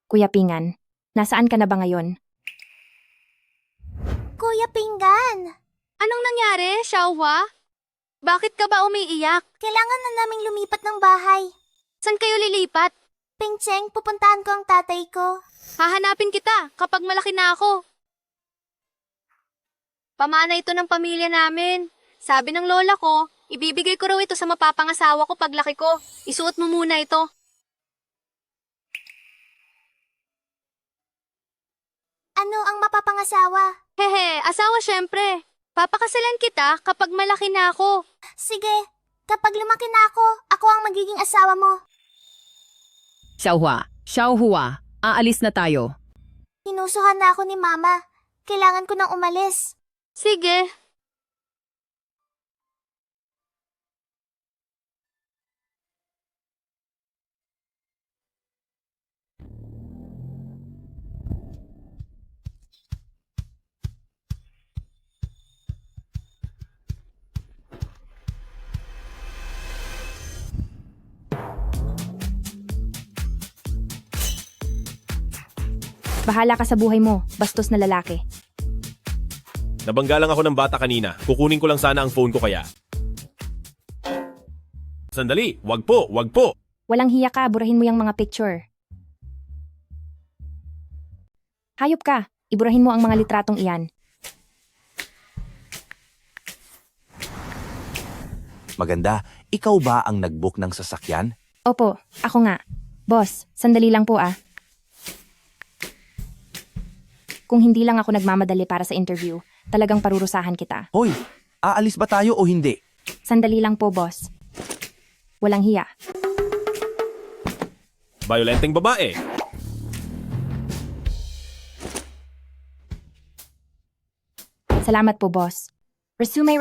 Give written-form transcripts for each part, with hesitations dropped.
Kuya Pingan, nasaan ka na ba ngayon? Kuya Pinggan! Anong nangyari, Xiaohua? Bakit ka ba umiiyak? Kailangan na naming lumipat ng bahay. Saan kayo lilipat? Pingcheng, pupuntahan ko ang tatay ko. Hahanapin kita kapag malaki na ako. Pamana ito ng pamilya namin. Sabi ng lola ko, ibibigay ko raw ito sa mapapangasawa ko paglaki ko. Isuot mo muna ito. Ano ang mapapangasawa? Hehe, asawa syempre. Papakasalan kita kapag malaki na ako. Sige, kapag lumaki na ako ang magiging asawa mo. Xiaohua, aalis na tayo. Hinusuhan na ako ni Mama. Kailangan ko nang umalis. Sige. Bahala ka sa buhay mo, bastos na lalaki. Nabangga lang ako ng bata kanina. Kukunin ko lang sana ang phone ko kaya. Sandali, wag po, wag po. Walang hiya ka, burahin mo yung mga picture. Hayop ka, iburahin mo ang mga litratong iyan. Maganda, ikaw ba ang nag-book ng sasakyan? Opo, ako nga. Boss, sandali lang po ah. Kung hindi lang ako nagmamadali para sa interview, talagang parurusahan kita. Hoy, aalis ba tayo o hindi? Sandali lang po, boss. Walang hiya. Violenteng babae. Salamat po, boss. Resume.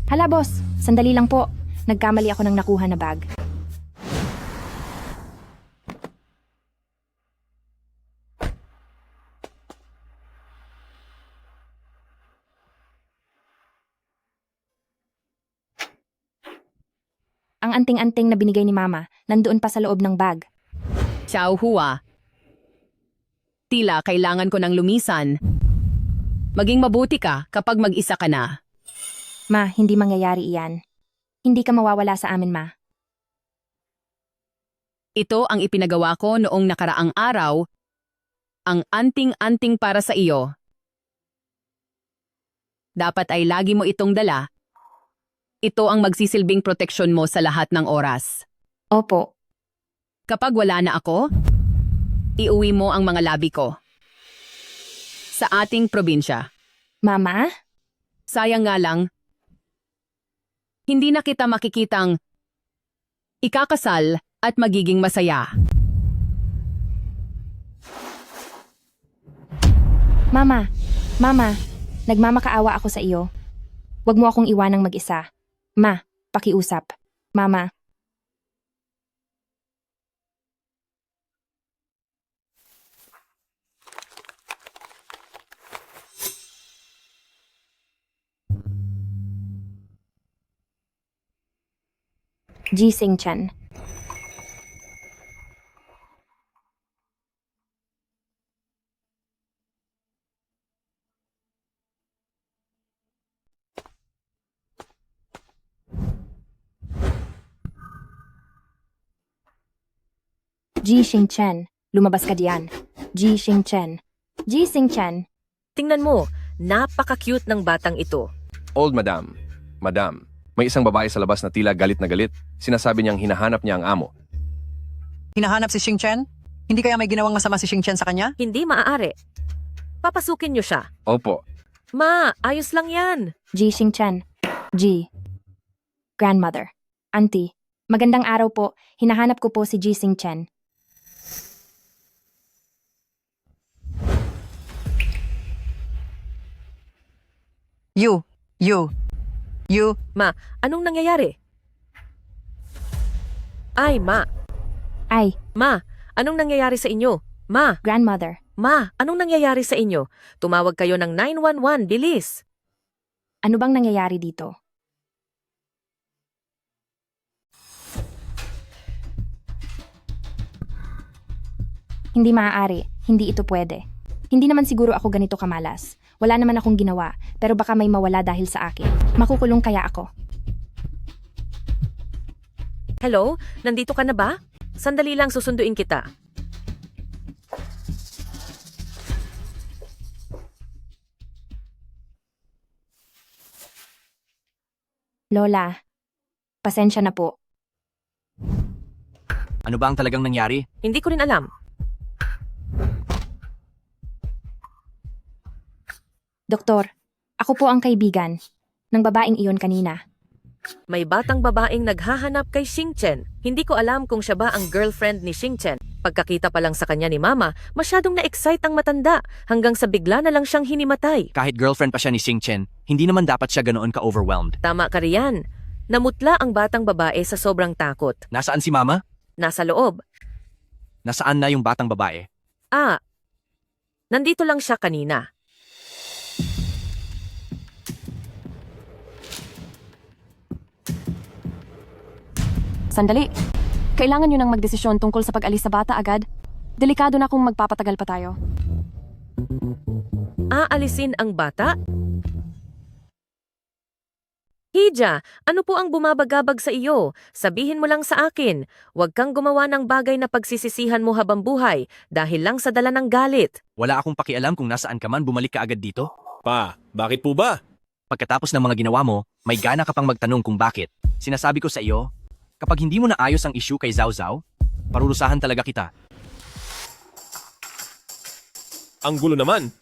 Hala, boss. Sandali lang po. Nagkamali ako ng nakuha na bag. Ang anting-anting na binigay ni Mama, nandoon pa sa loob ng bag. Xiaohua, tila kailangan ko ng lumisan. Maging mabuti ka kapag mag-isa ka na. Ma, hindi mangyayari iyan. Hindi ka mawawala sa amin, Ma. Ito ang ipinagawa ko noong nakaraang araw, ang anting-anting para sa iyo. Dapat ay lagi mo itong dala. Ito ang magsisilbing proteksyon mo sa lahat ng oras. Opo. Kapag wala na ako, iuwi mo ang mga labi ko. Sa ating probinsya. Mama? Sayang nga lang, hindi na kita makikitang ikakasal at magiging masaya. Mama, nagmamakaawa ako sa iyo. Huwag mo akong iwanang mag-isa. Ma, pakiusap. Mama. Jising Chen. Jising Chen, lumabas ka diyan. Jising Chen. Jising Chen. Tingnan mo, napaka-cute ng batang ito. Old madam, may isang babae sa labas na tila galit na galit. Sinasabi niyang hinahanap niya ang amo. Hinahanap si Xing Chen? Hindi kaya may ginawang masama si Xing Chen sa kanya? Hindi maaari. Papasukin niyo siya. Opo, Ma, ayos lang yan. Jising Chen. G. Grandmother. Auntie. Magandang araw po. Hinahanap ko po si Jising Chen. You. Ma, anong nangyayari? Ay, Ma. Ay, Ma, anong nangyayari sa inyo? Ma, grandmother. anong nangyayari sa inyo? Tumawag kayo ng 911, bilis. Ano bang nangyayari dito? Hindi maaari. Hindi ito pwede. Hindi naman siguro ako ganito kamalas. Wala naman akong ginawa, pero baka may mawala dahil sa akin. Makukulong kaya ako. Hello? Nandito ka na ba? Sandali lang susunduin kita. Lola, pasensya na po. Ano ba ang talagang nangyari? Hindi ko rin alam. Doktor, ako po ang kaibigan ng babaeng iyon kanina. May batang babaeng naghahanap kay Xingchen. Hindi ko alam kung siya ba ang girlfriend ni Xingchen. Pagkakita pa lang sa kanya ni Mama, masyadong na-excite ang matanda hanggang sa bigla na lang siyang hinimatay. Kahit girlfriend pa siya ni Xingchen, hindi naman dapat siya ganoon ka-overwhelmed. Tama ka riyan. Namutla ang batang babae sa sobrang takot. Nasaan si Mama? Nasa loob. Nasaan na yung batang babae? Ah, nandito lang siya kanina. Sandali. Kailangan nyo nang magdesisyon tungkol sa pag-alis sa bata agad. Delikado na kung magpapatagal pa tayo. Aalisin ang bata? Hija, ano po ang bumabagabag sa iyo? Sabihin mo lang sa akin. Huwag kang gumawa ng bagay na pagsisisihan mo habang buhay dahil lang sa dala ng galit. Wala akong pakialam kung nasaan ka man, bumalik ka agad dito. Pa, bakit po ba? Pagkatapos ng mga ginawa mo, may gana ka pang magtanong kung bakit. Sinasabi ko sa iyo, kapag hindi mo naayos ang issue kay Zhao Zhao, parurusahan talaga kita. Ang gulo naman.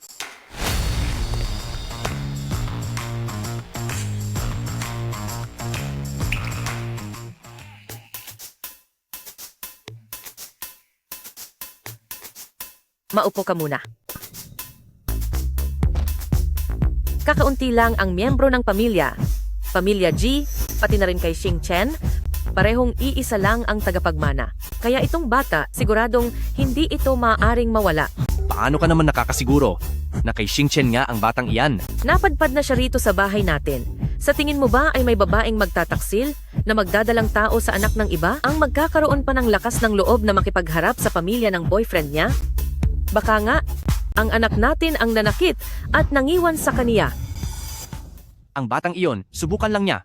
Maupo ka muna. Kakaunti lang ang miyembro ng pamilya. Pamilya G, pati na rin kay Xingchen, parehong iisa lang ang tagapagmana. Kaya itong bata, siguradong hindi ito maaaring mawala. Paano ka naman nakakasiguro na kay Xingchen nga ang batang iyan? Napadpad na siya rito sa bahay natin. Sa tingin mo ba ay may babaeng magtataksil na magdadalang tao sa anak ng iba ang magkakaroon pa ng lakas ng loob na makipagharap sa pamilya ng boyfriend niya? Baka nga, ang anak natin ang nanakit at nangiwan sa kaniya. Ang batang iyon, subukan lang niya.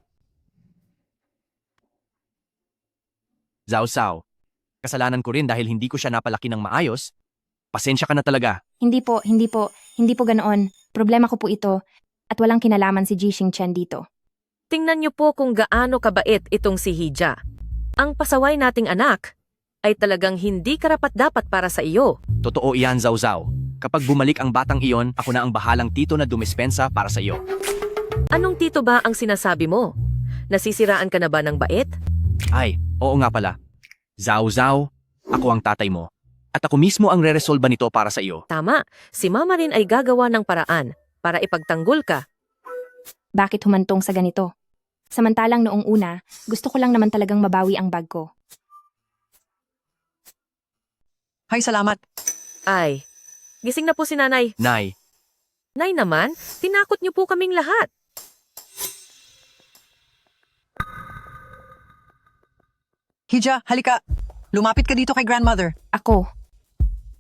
Zhao Zhao, kasalanan ko rin dahil hindi ko siya napalaki ng maayos. Pasensya ka na talaga. Hindi po ganoon. Problema ko po ito at walang kinalaman si Ji Xingchen dito. Tingnan niyo po kung gaano kabait itong si Hija. Ang pasaway nating anak ay talagang hindi karapat-dapat para sa iyo. Totoo iyan, Zhao Zhao. Kapag bumalik ang batang iyon, ako na ang bahalang tito na dumispensa para sa iyo. Anong tito ba ang sinasabi mo? Nasisiraan ka na ba ng bait? Ay, oo nga pala. Zhao Zhao, ako ang tatay mo. At ako mismo ang re-resolba nito para sa iyo. Tama, si Mama rin ay gagawa ng paraan para ipagtanggol ka. Bakit humantong sa ganito? Samantalang noong una, gusto ko lang naman talagang mabawi ang bag ko. Hay, salamat. Ay, gising na po si Nanay. Nay, Nay naman, tinakot niyo po kaming lahat. Hija, halika. Lumapit ka dito kay grandmother. Ako,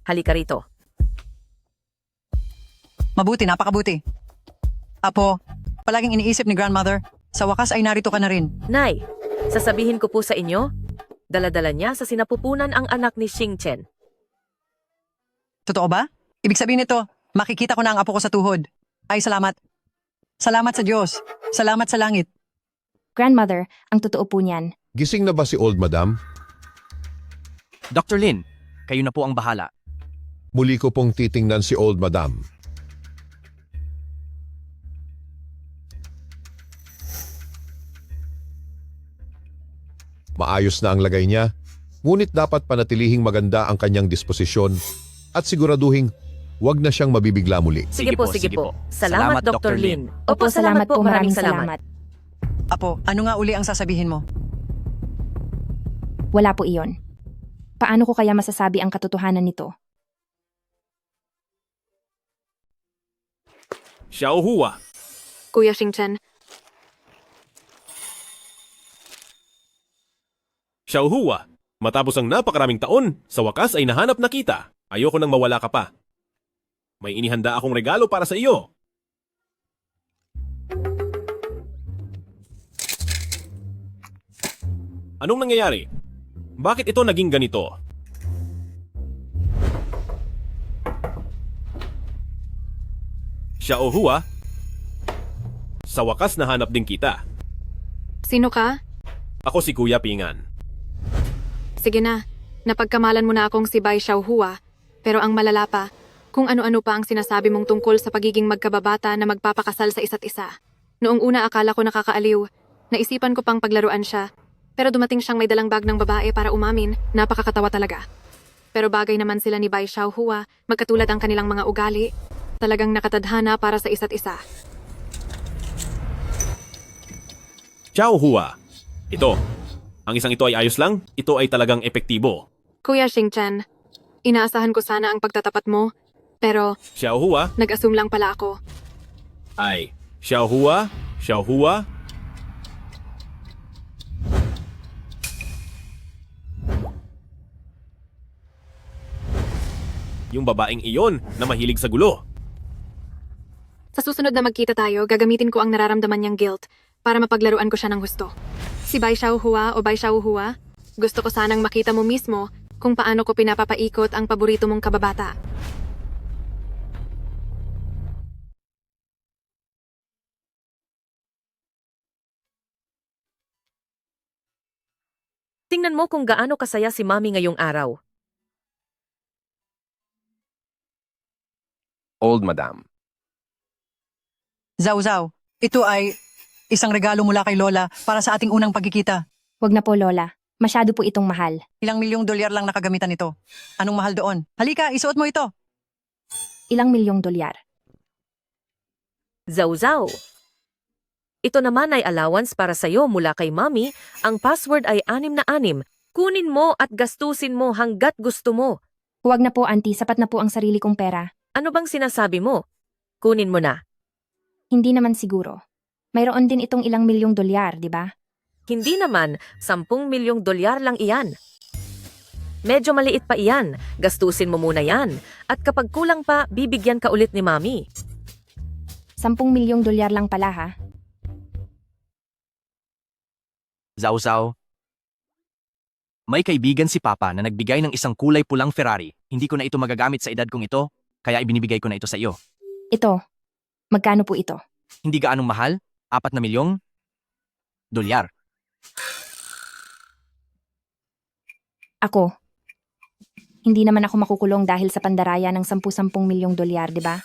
Halika rito. Mabuti, napakabuti. Apo, palaging iniisip ni grandmother, sa wakas ay narito ka na rin. Nay, sasabihin ko po sa inyo, dala-dala niya sa sinapupunan ang anak ni Xingchen. Totoo ba? Ibig sabihin nito, makikita ko na ang apo ko sa tuhod. Ay, salamat. Salamat sa Diyos. Salamat sa langit. grandmother, ang totoo po niyan. Gising na ba si Old Madam? Dr. Lin, kayo na po ang bahala. Muli ko pong titingnan si Old Madam. Maayos na ang lagay niya, ngunit dapat panatilihing maganda ang kanyang disposisyon at siguraduhin wag na siyang mabibigla muli. Sige po. Salamat, Dr. Lin. Opo, salamat po. Maraming salamat. Apo, ano nga uli ang sasabihin mo? Wala po iyon. Paano ko kaya masasabi ang katotohanan nito? Xiao Hua, Kuya Xingchen, Xiaohua, matapos ang napakaraming taon, sa wakas ay nahanap na kita. Ayoko nang mawala ka pa. May inihanda akong regalo para sa iyo. Anong nangyayari? Bakit ito naging ganito? Xiaohua, sa wakas nahanap din kita. sino ka? Ako si Kuya Pingan. Sige na, napagkamalan mo na akong si Bai Xiaohua. Pero ang malala pa, kung ano-ano pa ang sinasabi mong tungkol sa pagiging magkababata na magpapakasal sa isa't isa. Noong una akala ko nakakaaliw. Naisipan ko pang paglaruan siya. Pero dumating siyang may dalang bag ng babae para umamin, napakakatawa talaga. Pero bagay naman sila ni Bai Xiaohua, magkatulad ang kanilang mga ugali. Talagang nakatadhana para sa isa't isa. Xiaohua, ito. Ang isang ito ay ayos lang, ito ay talagang epektibo. Kuya Xingchen, inaasahan ko sana ang pagtatapat mo, pero Xiaohua, nag-assume lang pala ako. ay, Xiaohua, Xiaohua. Yung babaeng iyon na mahilig sa gulo. Sa susunod na magkita tayo, gagamitin ko ang nararamdaman niyang guilt para mapaglaruan ko siya ng husto. Si Bai Xiaohua o Bai Xiaohua, gusto ko sanang makita mo mismo kung paano ko pinapapaikot ang paborito mong kababata. Tingnan mo kung gaano kasaya si Mami ngayong araw. Old Madam. Zau, ito ay isang regalo mula kay Lola para sa ating unang pagkikita. Wag na po, Lola. Masyado po itong mahal. Ilang milyong dolyar lang nakagamitan nito. Anong mahal doon? Halika, isuot mo ito. Ilang milyong dolyar. Zau. Ito naman ay allowance para sa'yo mula kay Mami. Ang password ay 6 na 6. Kunin mo at gastusin mo hanggat gusto mo. Huwag na po, auntie. Sapat na po ang sarili kong pera. Ano bang sinasabi mo? Kunin mo na. Hindi naman siguro. Mayroon din itong ilang milyong dolyar, di ba? Hindi naman, 10 milyong dolyar lang iyan. Medyo maliit pa iyan. Gastusin mo muna yan. At kapag kulang pa, bibigyan ka ulit ni Mami. 10 milyong dolyar lang pala, ha? Zau. May kaibigan si Papa na nagbigay ng isang kulay pulang Ferrari. Hindi ko na ito magagamit sa edad kong ito, kaya ibinibigay ko na ito sa iyo. Ito. Magkano po ito? Hindi gaanong mahal? 4 na milyong dolyar. Ako. Hindi naman ako makukulong dahil sa pandaraya ng 10 milyong dolyar, di ba?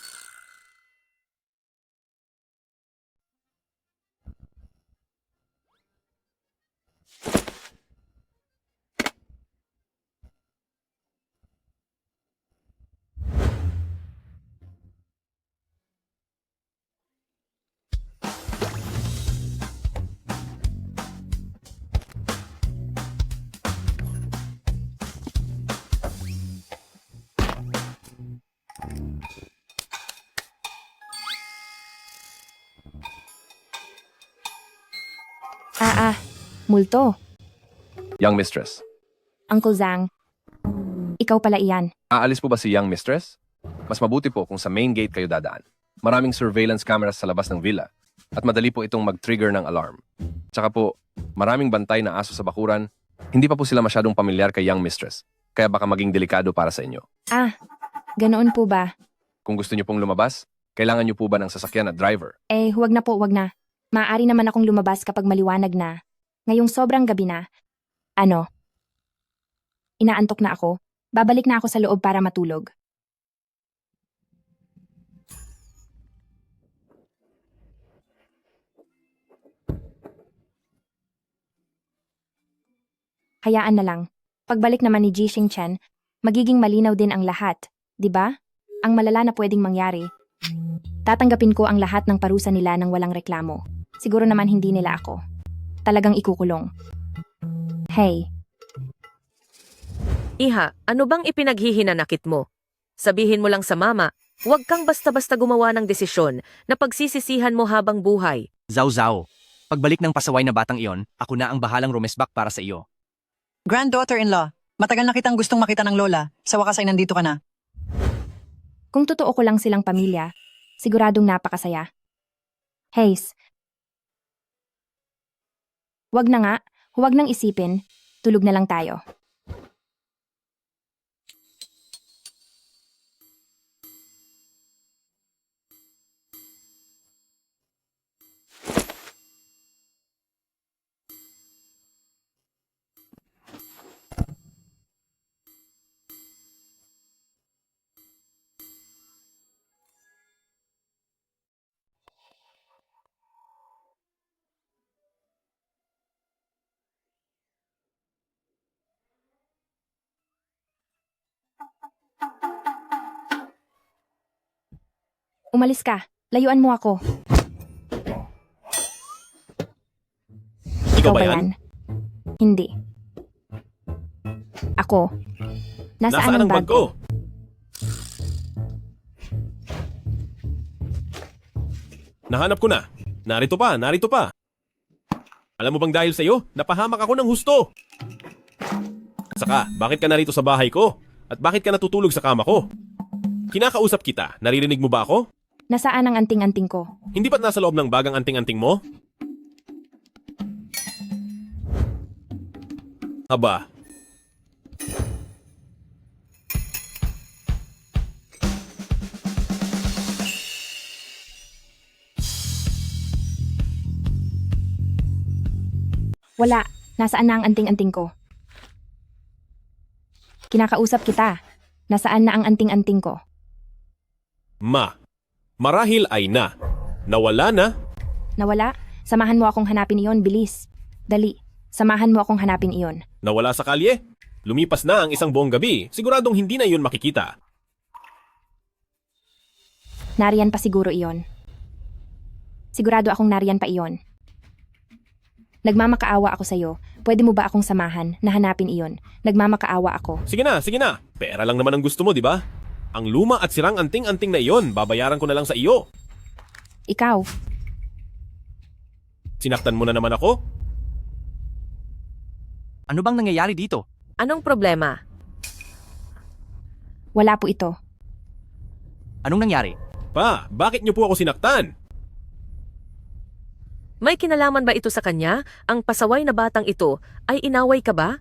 Multo. Young Mistress. Uncle Zhang. Ikaw pala iyan. Aalis po ba si Young Mistress? Mas mabuti po kung sa main gate kayo dadaan. Maraming surveillance cameras sa labas ng villa at madali po itong mag-trigger ng alarm. Tsaka po, maraming bantay na aso sa bakuran. Hindi pa po sila masyadong pamilyar kay Young Mistress, kaya baka maging delikado para sa inyo. Ganoon po ba? Kung gusto niyo pong lumabas, kailangan niyo po ba ng sasakyan at driver? Huwag na po, huwag na. Maaari naman akong lumabas kapag maliwanag na. Ngayong sobrang gabi na. Inaantok na ako. Babalik na ako sa loob para matulog. Hayaan na lang. Pagbalik naman ni Ji Xingchen, magiging malinaw din ang lahat, di ba? Ang malala na pwedeng mangyari. Tatanggapin ko ang lahat ng parusa nila ng walang reklamo. Siguro naman hindi nila ako. Talagang ikukulong. Hey. Iha, ano bang ipinaghihinanakit mo? Sabihin mo lang sa Mama, Huwag kang basta-basta gumawa ng desisyon na pagsisisihan mo habang buhay. Zhao Zhao, pagbalik ng pasaway na batang iyon, ako na ang bahalang rumesbak para sa iyo. Granddaughter-in-law, matagal na kitang gustong makita ng lola. Sa wakas ay nandito ka na. Kung totoo ko lang silang pamilya, siguradong napakasaya. Hayes. Wag na nga, huwag nang isipin, tulog na lang tayo. Umalis ka, layuan mo ako. Ikaw ba yan? Hindi. Ako. Nasaan ang bag ko? Nahanap ko na. Narito pa, narito pa. Alam mo bang dahil sa'yo, napahamak ako ng husto. Saka, bakit ka narito sa bahay ko? At bakit ka natutulog sa kama ko? Kinakausap kita, naririnig mo ba ako? Nasaan ang anting-anting ko? Hindi ba't nasa loob ng bagang anting-anting mo? Aba. Wala, nasaan na ang anting-anting ko? Kinakausap kita. Nasaan na ang anting-anting ko? Marahil ay nawala na. Nawala? Samahan mo akong hanapin iyon, bilis. Dali, samahan mo akong hanapin iyon. Nawala sa kalye. Lumipas na ang isang buong gabi. Siguradong hindi na iyon makikita. Nariyan pa siguro iyon. Sigurado akong nariyan pa iyon. Nagmamakaawa ako sa'yo. Pwede mo ba akong samahan na hanapin iyon? Nagmamakaawa ako. Sige na, sige na. Pera lang naman ang gusto mo, di ba? Ang luma at sirang anting-anting na iyon, babayaran ko na lang sa iyo. Ikaw, Sinaktan mo na naman ako? Ano bang nangyayari dito? Anong problema? wala po ito. Anong nangyari? Pa, bakit niyo po ako sinaktan? May kinalaman ba ito sa kanya? Ang pasaway na batang ito ay inaway ka ba?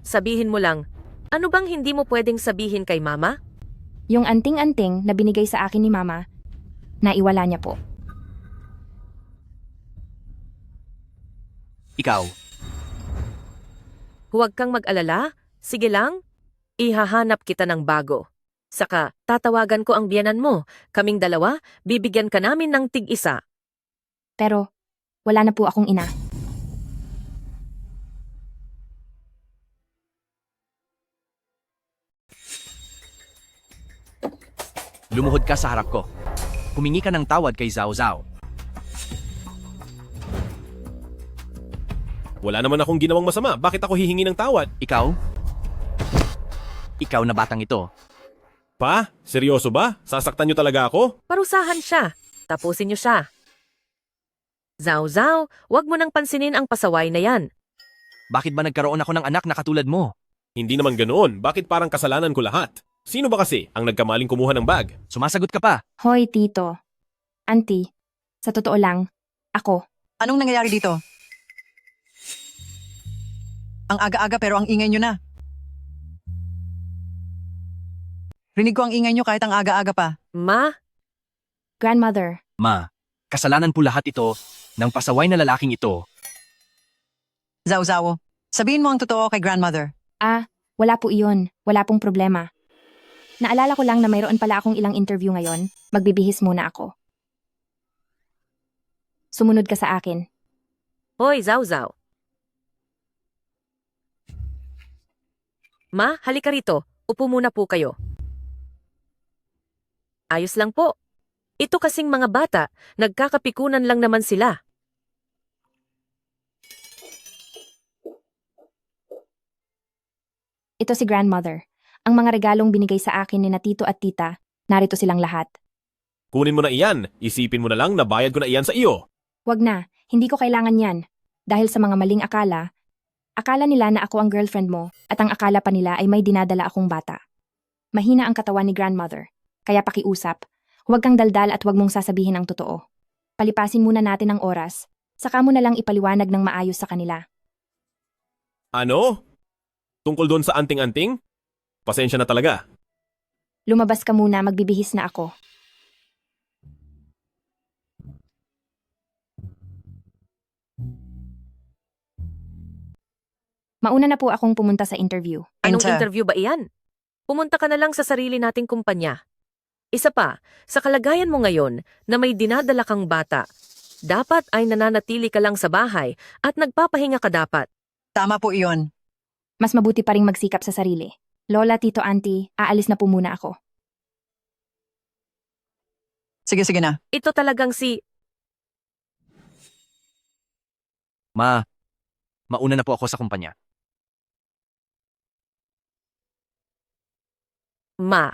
Sabihin mo lang, ano bang hindi mo pwedeng sabihin kay mama? Yung anting-anting na binigay sa akin ni Mama, naiwala niya po. Ikaw, Huwag kang mag-alala. Sige lang. Ihahanap kita ng bago. Saka, tatawagan ko ang biyanan mo. Kaming dalawa, bibigyan ka namin ng tig-isa. Pero, wala na po akong ina. lumuhod ka sa harap ko. Humingi ka ng tawad kay Zhao Zhao. Wala naman akong ginawang masama. Bakit ako hihingi ng tawad? Ikaw? Ikaw na batang ito. Pa, seryoso ba? Sasaktan niyo talaga ako? Parusahan siya. Tapusin niyo siya. Zhao Zhao, wag mo nang pansinin ang pasaway na yan. Bakit ba nagkaroon ako ng anak na katulad mo? Hindi naman ganoon. Bakit parang kasalanan ko lahat? Sino ba kasi ang nagkamaling kumuha ng bag? Sumasagot ka pa. Hoy, tito. Auntie, sa totoo lang, ako. Anong nangyayari dito? Ang aga-aga pero ang ingay nyo na. Rinig ko ang ingay nyo kahit ang aga-aga pa. Ma, Grandmother, Ma, kasalanan po lahat ito ng pasaway na lalaking ito. Zhao Zhao, sabihin mo ang totoo kay grandmother. wala po iyon. Wala pong problema. Naalala ko lang na mayroon pala akong ilang interview ngayon. Magbibihis muna ako. Sumunod ka sa akin. hoy Zhao Zhao. Ma, halika rito. Upo muna po kayo. Ayos lang po. Ito kasing mga bata, nagkakapikunan lang naman sila. Ito si grandmother. Ang mga regalong binigay sa akin ni na tito at tita, narito silang lahat. Kunin mo na iyan. Isipin mo na lang na bayad ko na iyan sa iyo. Wag na, hindi ko kailangan yan. Dahil sa mga maling akala nila na ako ang girlfriend mo at ang akala pa nila ay may dinadala akong bata. Mahina ang katawan ni grandmother, kaya pakiusap, huwag kang daldal at huwag mong sasabihin ang totoo. Palipasin muna natin ang oras, saka mo na lang ipaliwanag ng maayos sa kanila. Ano? Tungkol doon sa anting-anting? Pasensya na talaga. Lumabas ka muna, magbibihis na ako. Mauna na po akong pumunta sa interview. Anong Enter. interview ba iyan? Pumunta ka na lang sa sarili nating kumpanya. Isa pa, sa kalagayan mo ngayon na may dinadala kang bata, dapat ay nananatili ka lang sa bahay at nagpapahinga ka dapat. Tama po iyon. Mas mabuti pa ring magsikap sa sarili. Lola, tito, auntie, aalis na po muna ako. Sige na. Ito talagang si... Mauna na po ako sa kumpanya. Ma.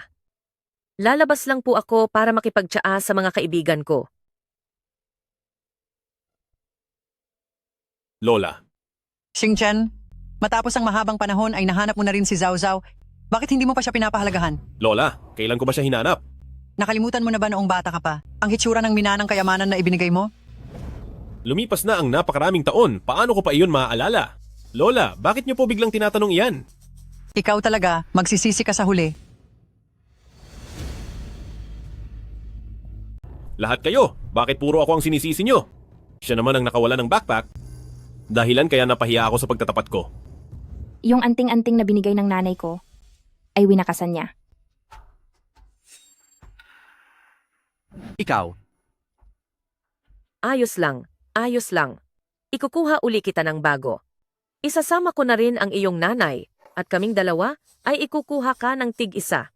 Lalabas lang po ako para makipagtsaa sa mga kaibigan ko. Lola, Xingchen, matapos ang mahabang panahon ay nahanap mo na rin si Zhao Zhao. Bakit hindi mo pa siya pinapahalagahan? Lola, kailan ko ba siya hinanap? Nakalimutan mo na ba noong bata ka pa? Ang hitsura ng minanang kayamanan na ibinigay mo? Lumipas na ang napakaraming taon. Paano ko pa iyon maaalala? Lola, bakit niyo po biglang tinatanong iyan? Ikaw talaga, magsisisi ka sa huli. Lahat kayo, bakit puro ako ang sinisisi niyo? Siya naman ang nakawala ng backpack. Dahilan kaya napahiya ako sa pagtatapat ko. Yung anting-anting na binigay ng nanay ko, ay winakasan niya. Ikaw, Ayos lang. Ikukuha uli kita ng bago. Isasama ko na rin ang iyong nanay at kaming dalawa ay ikukuha ka ng tig-isa.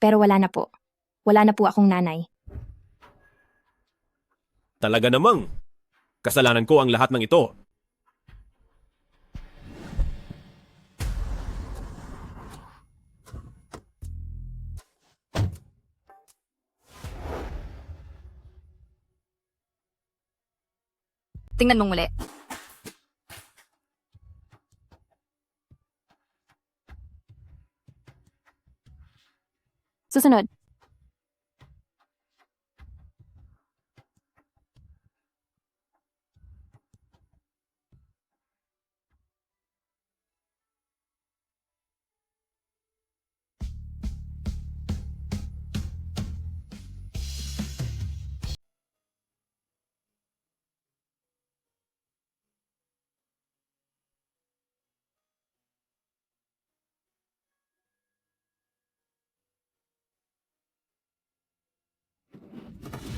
Pero wala na po. Wala na po akong nanay. Talaga namang. Kasalanan ko ang lahat ng ito. Tingnan mong muli. Susunod.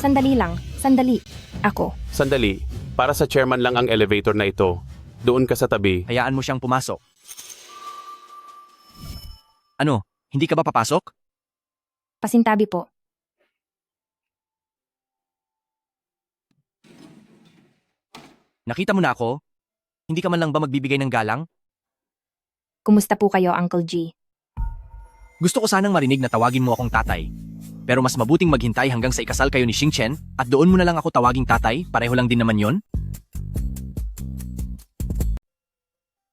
Sandali lang. Sandali. Ako. Sandali, para sa chairman lang ang elevator na ito. Doon ka sa tabi. hayaan mo siyang pumasok. Ano, hindi ka ba papasok? Pasintabi po. Nakita mo na ako? Hindi ka man lang ba magbibigay ng galang? Kumusta po kayo, Uncle G? Gusto ko sanang marinig na tawagin mo akong tatay. Pero mas mabuting maghintay hanggang sa ikasal kayo ni Xingchen at doon mo na lang ako tawaging tatay, pareho lang din naman yon.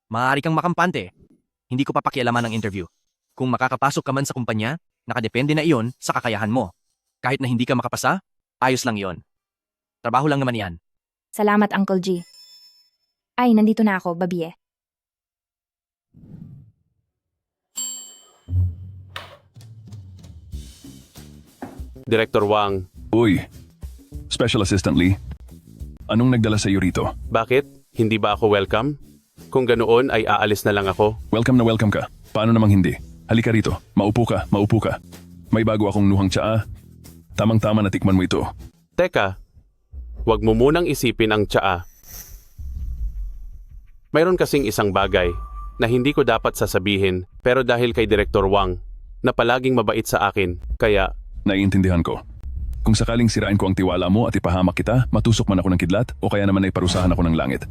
Maaari kang makampante. Hindi ko papakialaman ang interview. Kung makakapasok ka man sa kumpanya, nakadepende na iyon sa kakayahan mo. Kahit na hindi ka makapasa, ayos lang iyon. Trabaho lang naman yan. Salamat, Uncle G. Ay, nandito na ako, babye. Director Wang, Uy, Special Assistant Lee. Anong nagdala sa iyo rito? bakit? Hindi ba ako welcome? Kung ganoon ay aalis na lang ako. Welcome na welcome ka. Paano namang hindi? Halika rito. Maupo ka, maupo ka. May bago akong nuhang tsaa. Tamang-tama na tikman mo ito. Teka, wag mo munang isipin ang tsaa. Mayroon kasing isang bagay na hindi ko dapat sasabihin pero dahil kay Director Wang na palaging mabait sa akin, kaya Naiintindihan ko. Kung sakaling sirain ko ang tiwala mo at ipahamak kita, matusok man ako ng kidlat o kaya naman ay parusahan ako ng langit.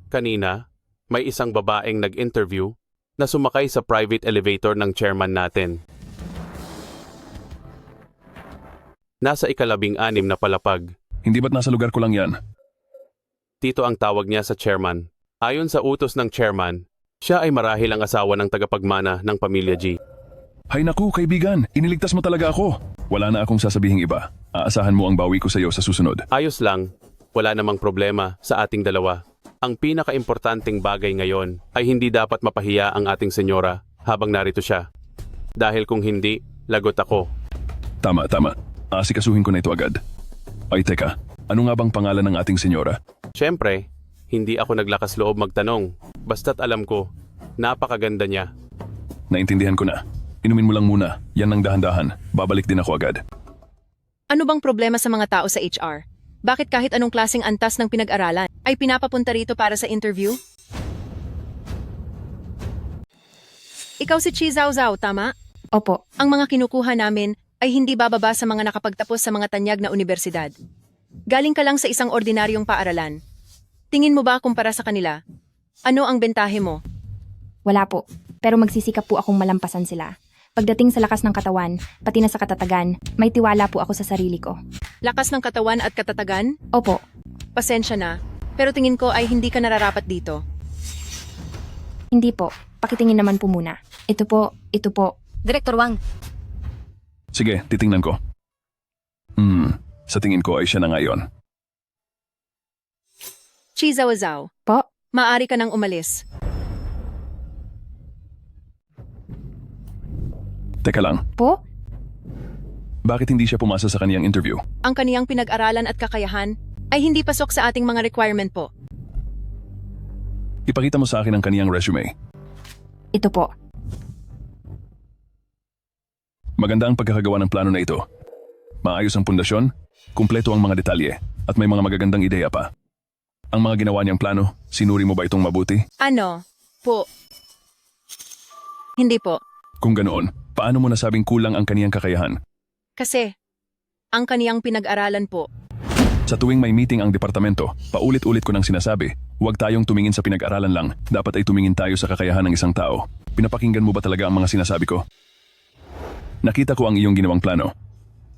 kanina may isang babaeng nag-interview na sumakay sa private elevator ng chairman natin. Nasa ika-16 na palapag. Hindi ba't nasa lugar ko lang yan? Tito ang tawag niya sa chairman. Ayon sa utos ng chairman, siya ay marahil ang asawa ng tagapagmana ng pamilya G. Hay naku, kaibigan, iniligtas mo talaga ako. Wala na akong sasabihing iba. Aasahan mo ang bawi ko sa iyo sa susunod. Ayos lang, wala namang problema sa ating dalawa. Ang pinakaimportanteng bagay ngayon ay hindi dapat mapahiya ang ating senyora habang narito siya. Dahil kung hindi, lagot ako. Tama. Asikasuhin ko na ito agad. Ay teka, ano nga bang pangalan ng ating senyora? Siyempre, hindi ako naglakas loob magtanong. Basta't alam ko, napakaganda niya. Naintindihan ko na. Inumin mo lang muna. Yan ng dahan-dahan. Babalik din ako agad. Ano bang problema sa mga tao sa HR? Bakit kahit anong klaseng antas ng pinag-aralan ay pinapapunta rito para sa interview? Ikaw si Chi Zhao Zhao, tama? Opo, Ang mga kinukuha namin ay hindi bababa sa mga nakapagtapos sa mga tanyag na universidad. Galing ka lang sa isang ordinaryong paaralan. Tingin mo ba kumpara sa kanila? Ano ang bentahe mo? wala po. Pero magsisikap po akong malampasan sila. Pagdating sa lakas ng katawan, pati na sa katatagan, may tiwala po ako sa sarili ko. Lakas ng katawan at katatagan? Opo, Pasensya na, pero tingin ko ay hindi ka nararapat dito. hindi po. Pakitingin naman po muna. Ito po. Director Wang, Sige, titingnan ko. Sa tingin ko ay siya na ngayon. Chi Zhao Zhao, Po? maaari ka nang umalis. Teka lang, Po? bakit hindi siya pumasa sa kaniyang interview? Ang kaniyang pinag-aralan at kakayahan ay hindi pasok sa ating mga requirement po. Ipakita mo sa akin ang kaniyang resume. Ito po. Maganda ang pagkakagawa ng plano na ito. Maayos ang pundasyon, kumpleto ang mga detalye, at may mga magagandang ideya pa. Ang mga ginawa niyang plano, sinuri mo ba itong mabuti? Ano? Po. Hindi po. Kung ganoon, paano mo nasabing kulang ang kaniyang kakayahan? Kasi, ang kaniyang pinag-aralan po. Sa tuwing may meeting ang departamento, paulit-ulit ko nang sinasabi, huwag tayong tumingin sa pinag-aralan lang, dapat ay tumingin tayo sa kakayahan ng isang tao. Pinapakinggan mo ba talaga ang mga sinasabi ko? Nakita ko ang iyong ginawang plano.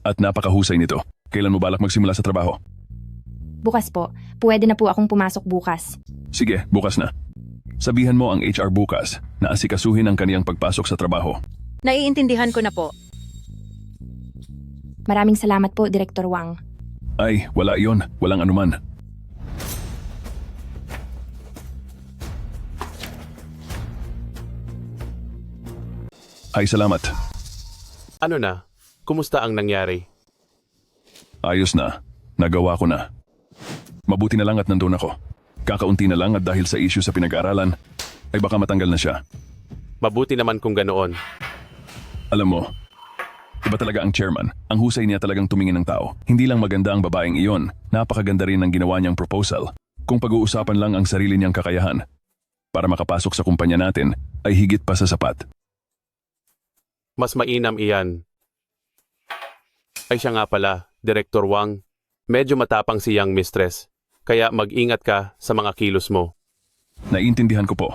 At napakahusay nito. Kailan mo balak magsimula sa trabaho? Bukas po. Pwede na po akong pumasok bukas. Sige, bukas na. Sabihan mo ang HR bukas na asikasuhin ang kaniyang pagpasok sa trabaho. Naiintindihan ko na po. Maraming salamat po, Director Wang. Ay, wala iyon. Walang anuman. Ay, salamat. Ano na? Kumusta ang nangyari? Ayos na. Nagawa ko na. Mabuti na lang at nandun ako. Kakaunti na lang at dahil sa issue sa pinag-aralan, ay baka matanggal na siya. Mabuti naman kung ganoon. Alam mo, iba talaga ang chairman. Ang husay niya talagang tumingin ng tao. Hindi lang maganda ang babaeng iyon, napakaganda rin ng ginawa niyang proposal. Kung pag-uusapan lang ang sarili niyang kakayahan, para makapasok sa kumpanya natin, ay higit pa sa sapat. Mas mainam iyan. Ay siya nga pala, Director Wang. Medyo matapang si young mistress. Kaya mag-ingat ka sa mga kilos mo. Naiintindihan ko po.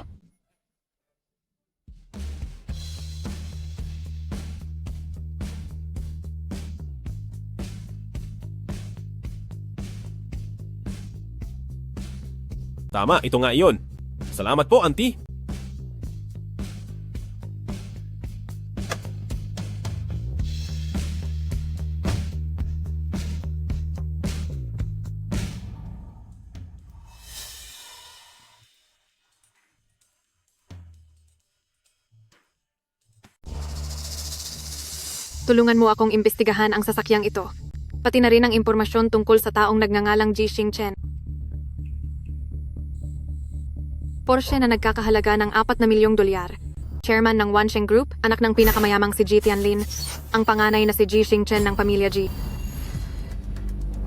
Tama, ito nga iyon. Salamat po, auntie. Tulungan mo akong imbestigahan ang sasakyang ito. Pati na rin ang impormasyon tungkol sa taong nagngangalang Jixing Chen. Porsche na nagkakahalaga ng 4 na milyong dolyar. Chairman ng Wansheng Group, anak ng pinakamayamang si Ji Tianlin, ang panganay na si Jixing Chen ng pamilya Ji.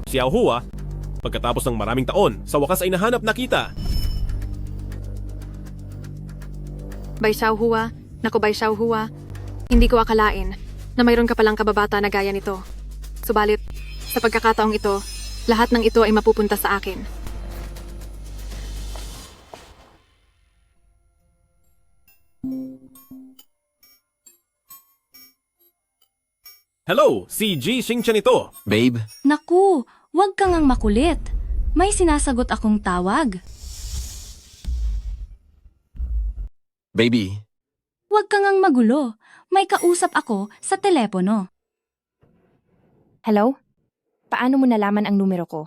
Si Hua, pagkatapos ng maraming taon, sa wakas ay nahanap na kita. Bai Xiaohua, naku Bai Xiaohua, hindi ko akalain na mayroon ka palang kababata na gaya nito. Subalit, sa pagkakataong ito, lahat ng ito ay mapupunta sa akin. Hello, si Ji Xingchen ito. Babe, Naku, wag kang ngang makulit. May sinasagot akong tawag. baby, Huwag kang ngang magulo. May kausap ako sa telepono. Hello? Paano mo nalaman ang numero ko?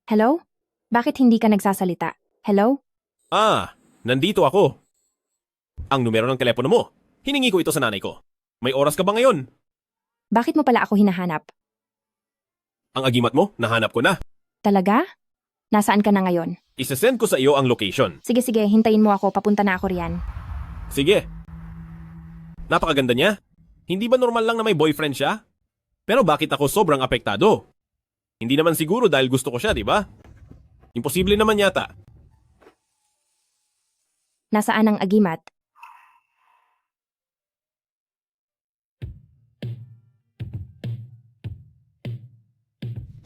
Hello? Bakit hindi ka nagsasalita? Hello? Ah, nandito ako. Ang numero ng telepono mo. Hiningi ko ito sa nanay ko. May oras ka ba ngayon? Bakit mo pala ako hinahanap? Ang agimat mo, nahanap ko na. Talaga? Nasaan ka na ngayon? Isesend ko sa iyo ang location. Sige, hintayin mo ako. Papunta na ako riyan. Sige. Napakaganda niya. Hindi ba normal lang na may boyfriend siya? Pero bakit ako sobrang apektado? Hindi naman siguro dahil gusto ko siya, di ba? Imposible naman yata. Nasaan ang agimat?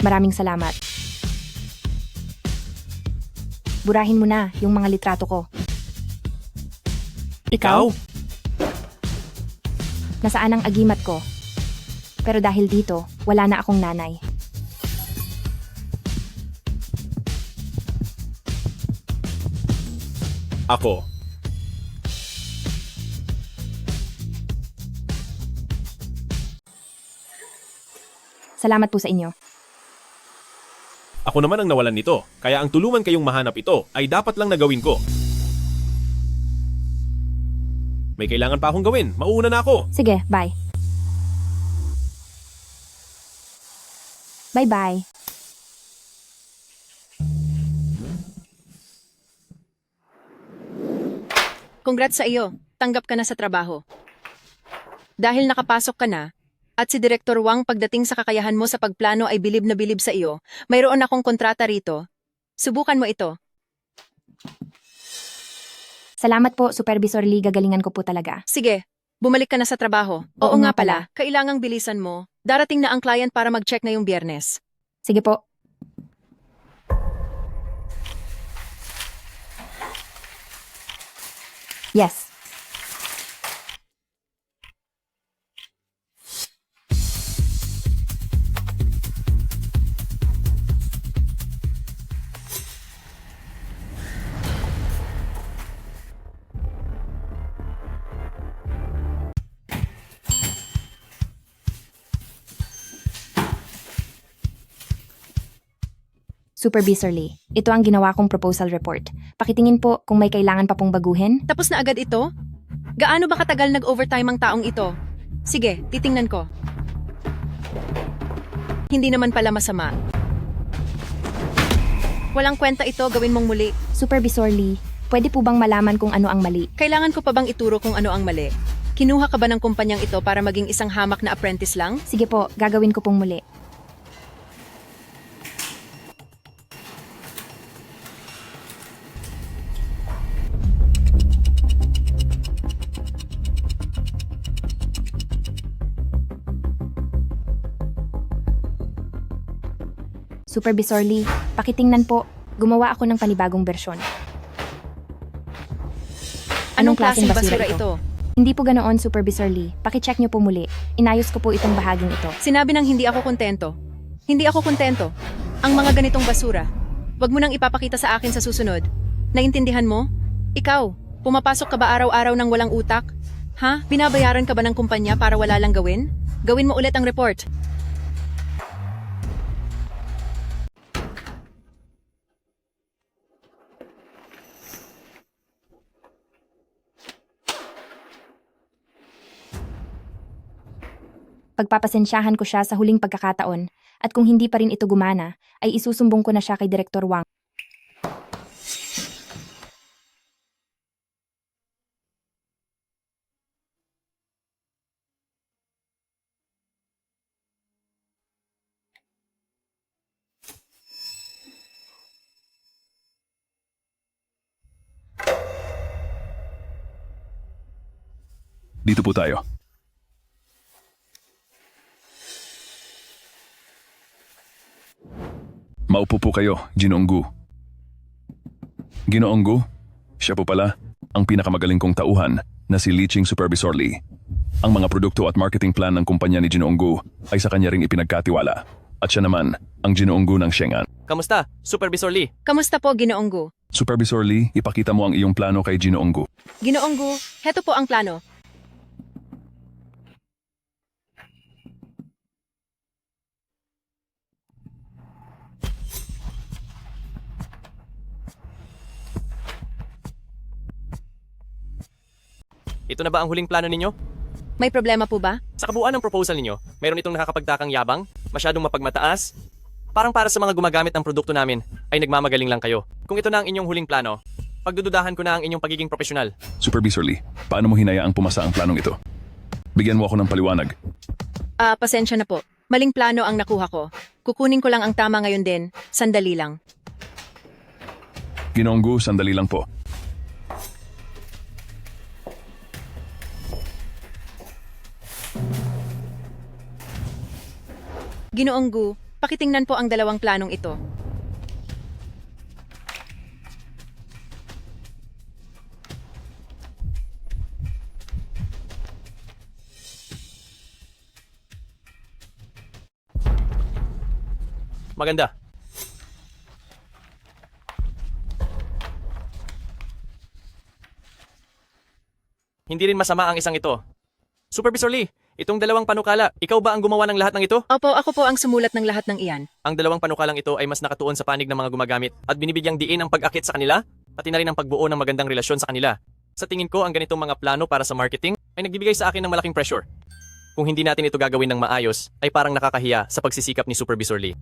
Maraming salamat. Burahin mo na yung mga litrato ko. Ikaw? Nasaan ang agimat ko? Pero dahil dito, wala na akong nanay. Ako. Salamat po sa inyo. Ako naman ang nawalan nito, kaya ang tulungan kayong mahanap ito ay dapat lang nagawin ko. May kailangan pa akong gawin. Mauuna na ako. Sige, bye. Bye-bye. Congrats sa iyo. Tanggap ka na sa trabaho. Dahil nakapasok ka na, at si Direktor Wang pagdating sa kakayahan mo sa pagplano ay bilib na bilib sa iyo, mayroon akong kontrata rito. Subukan mo ito. Salamat po, Supervisor Lee. Gagalingan ko po talaga. Sige, bumalik ka na sa trabaho. Oo nga pala, kailangang bilisan mo. Darating na ang client para mag-check ngayong Biyernes. Sige po. Yes. Supervisor Lee, ito ang ginawa kong proposal report. Pakitingin po kung may kailangan pa pong baguhin. Tapos na agad ito? Gaano ba katagal nag-overtime ang taong ito? Sige, titingnan ko. Hindi naman pala masama. Walang kwenta ito, gawin mong muli. Supervisor Lee, pwede po bang malaman kung ano ang mali? Kailangan ko pa bang ituro kung ano ang mali? Kinuha ka ba ng kumpanyang ito para maging isang hamak na apprentice lang? Sige po, gagawin ko pong muli. Supervisor Lee, pakitingnan po. Gumawa ako ng panibagong bersyon. Anong klaseng basura ito? Hindi po ganoon, Supervisor Lee. Pakicheck niyo po muli. Inayos ko po itong bahaging ito. Sinabi ng hindi ako kontento. Hindi ako kontento. Ang mga ganitong basura. Wag mo nang ipapakita sa akin sa susunod. Naintindihan mo? Ikaw, pumapasok ka ba araw-araw ng walang utak? Ha? Binabayaran ka ba ng kumpanya para wala lang gawin? Gawin mo ulit ang report. Pagpapasensyahan ko siya sa huling pagkakataon at kung hindi pa rin ito gumana, ay isusumbong ko na siya kay Direktor Wang. Dito po tayo. Maupo po kayo, Ginoong Gu. Ginoong Gu, siya po pala ang pinakamagaling kong tauhan na si Liching Supervisor Lee. Ang mga produkto at marketing plan ng kumpanya ni Ginoong Gu ay sa kanya ring ipinagkatiwala. At siya naman, ang Ginoong Gu ng Shengan. Kamusta, Supervisor Lee? Kamusta po, Ginoong Gu? Supervisor Lee, ipakita mo ang iyong plano kay Ginoong Gu. Ginoong Gu, heto po ang plano. Ito na ba ang huling plano ninyo? May problema po ba? Sa kabuuan ng proposal ninyo, mayroon itong nakakapagtakang yabang, masyadong mapagmataas. Parang para sa mga gumagamit ng produkto namin, ay nagmamagaling lang kayo. Kung ito na ang inyong huling plano, pagdududahan ko na ang inyong pagiging profesional. Supervisor Lee, paano mo hinayaang pumasa ang planong ito? Bigyan mo ako ng paliwanag. Pasensya na po. Maling plano ang nakuha ko. Kukunin ko lang ang tama ngayon din. Sandali lang. Ginoong Gu, sandali lang po. Ginoong Gu, pakitingnan po ang dalawang planong ito. Maganda. Hindi rin masama ang isang ito. Supervisor Lee, itong dalawang panukala, ikaw ba ang gumawa ng lahat ng ito? Opo, ako po ang sumulat ng lahat ng iyan. Ang dalawang panukalang ito ay mas nakatuon sa panig ng mga gumagamit at binibigyang diin ang pag-akit sa kanila, pati na rin ang pagbuo ng magandang relasyon sa kanila. Sa tingin ko, ang ganitong mga plano para sa marketing ay nagbibigay sa akin ng malaking pressure. Kung hindi natin ito gagawin ng maayos, ay parang nakakahiya sa pagsisikap ni Supervisor Lee.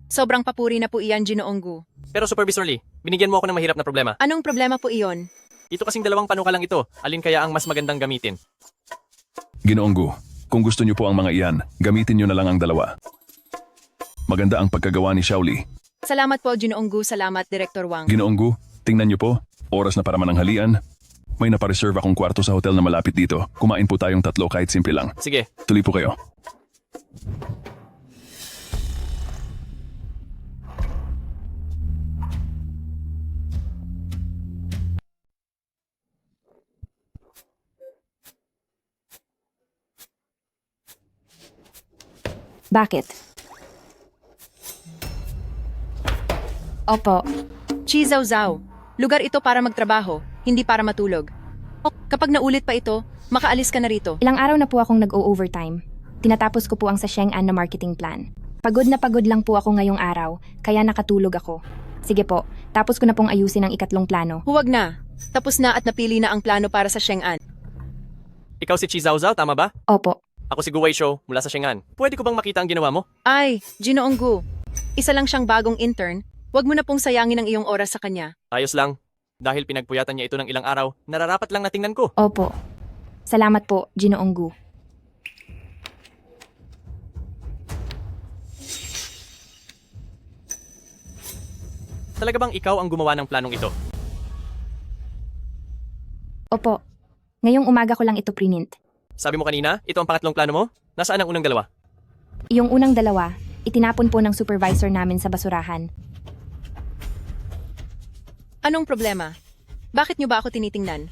Sobrang papuri na po iyan, Ginoong Gu. Pero Supervisor Lee, binigyan mo ako ng mahirap na problema. Anong problema po iyon? Ito kasing dalawang panukalang ito, alin kaya ang mas magandang gamitin? Ginoong Gu, kung gusto niyo po ang mga iyan, gamitin niyo na lang ang dalawa. Maganda ang pagkagawa ni Xiaoli. Salamat po, Ginoong Gu. Salamat, Director Wang. Ginoong Gu, tingnan niyo po, oras na para mananghalian. May napareserve akong kwarto sa hotel na malapit dito. Kumain po tayong tatlo kahit simple lang. Sige. Tuloy po kayo. Bakit? Opo. Chizawzaw. Lugar ito para magtrabaho, hindi para matulog. Kapag naulit pa ito, makaalis ka na rito. Ilang araw na po akong nag-o-overtime. Tinatapos ko po ang sa Shengan na marketing plan. Pagod na pagod lang po ako ngayong araw, kaya nakatulog ako. Sige po, tapos ko na pong ayusin ang ikatlong plano. Huwag na. Tapos na at napili na ang plano para sa Shengan. Ikaw si Chizawzaw, tama ba? Opo. Ako si Guwei Shou mula sa Shengan. Pwede ko bang makita ang ginawa mo? Ay, Ginoong Gu. Isa lang siyang bagong intern. Huwag mo na pong sayangin ang iyong oras sa kanya. Ayos lang. Dahil pinagpuyatan niya ito ng ilang araw, nararapat lang na tingnan ko. Opo. Salamat po, Ginoong Gu. Talaga bang ikaw ang gumawa ng planong ito? Opo. Ngayong umaga ko lang ito prinint. Sabi mo kanina, ito ang pangatlong plano mo? Nasaan ang unang dalawa? Yung unang dalawa, itinapon po ng supervisor namin sa basurahan. Anong problema? Bakit niyo ba ako tinitingnan?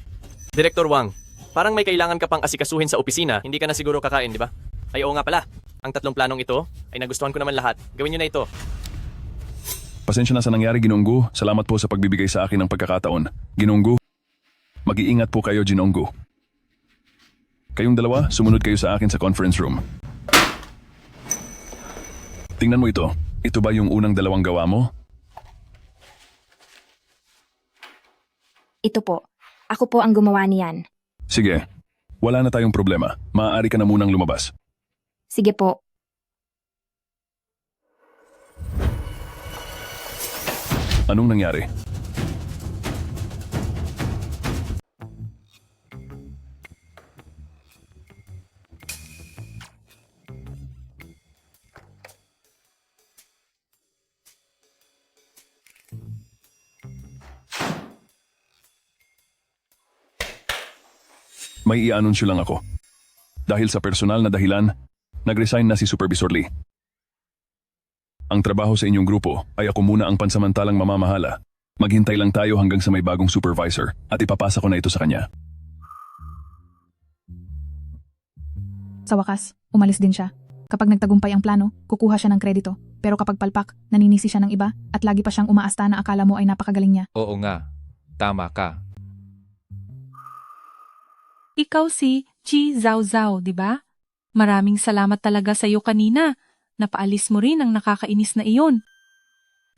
Director Wang, parang may kailangan ka pang asikasuhin sa opisina, hindi ka na siguro kakain, di ba? Ay oo nga pala, ang tatlong planong ito ay nagustuhan ko naman lahat. Gawin niyo na ito. Pasensya na sa nangyari, Ginoong Gu. Salamat po sa pagbibigay sa akin ng pagkakataon. Ginoong Gu, mag-iingat po kayo, Ginoong Gu. Kayong dalawa, sumunod kayo sa akin sa conference room. Tingnan mo ito. Ito ba yung unang dalawang gawa mo? Ito po. Ako po ang gumawa niyan. Sige. Wala na tayong problema. Maaari ka na munang lumabas. Sige po. Anong nangyari? May i-anunsyo lang ako. Dahil sa personal na dahilan, nag-resign na si Supervisor Lee. Ang trabaho sa inyong grupo ay ako muna ang pansamantalang mamamahala. Maghintay lang tayo hanggang sa may bagong supervisor at ipapasa ko na ito sa kanya. Sa wakas, umalis din siya. Kapag nagtagumpay ang plano, kukuha siya ng kredito. Pero kapag palpak, naninisi siya ng iba at lagi pa siyang umaasta na akala mo ay napakagaling niya. Oo nga, tama ka. Ikaw si Chi Zhao Zhao, di ba? Maraming salamat talaga sa iyo kanina. Napaalis mo rin ang nakakainis na iyon.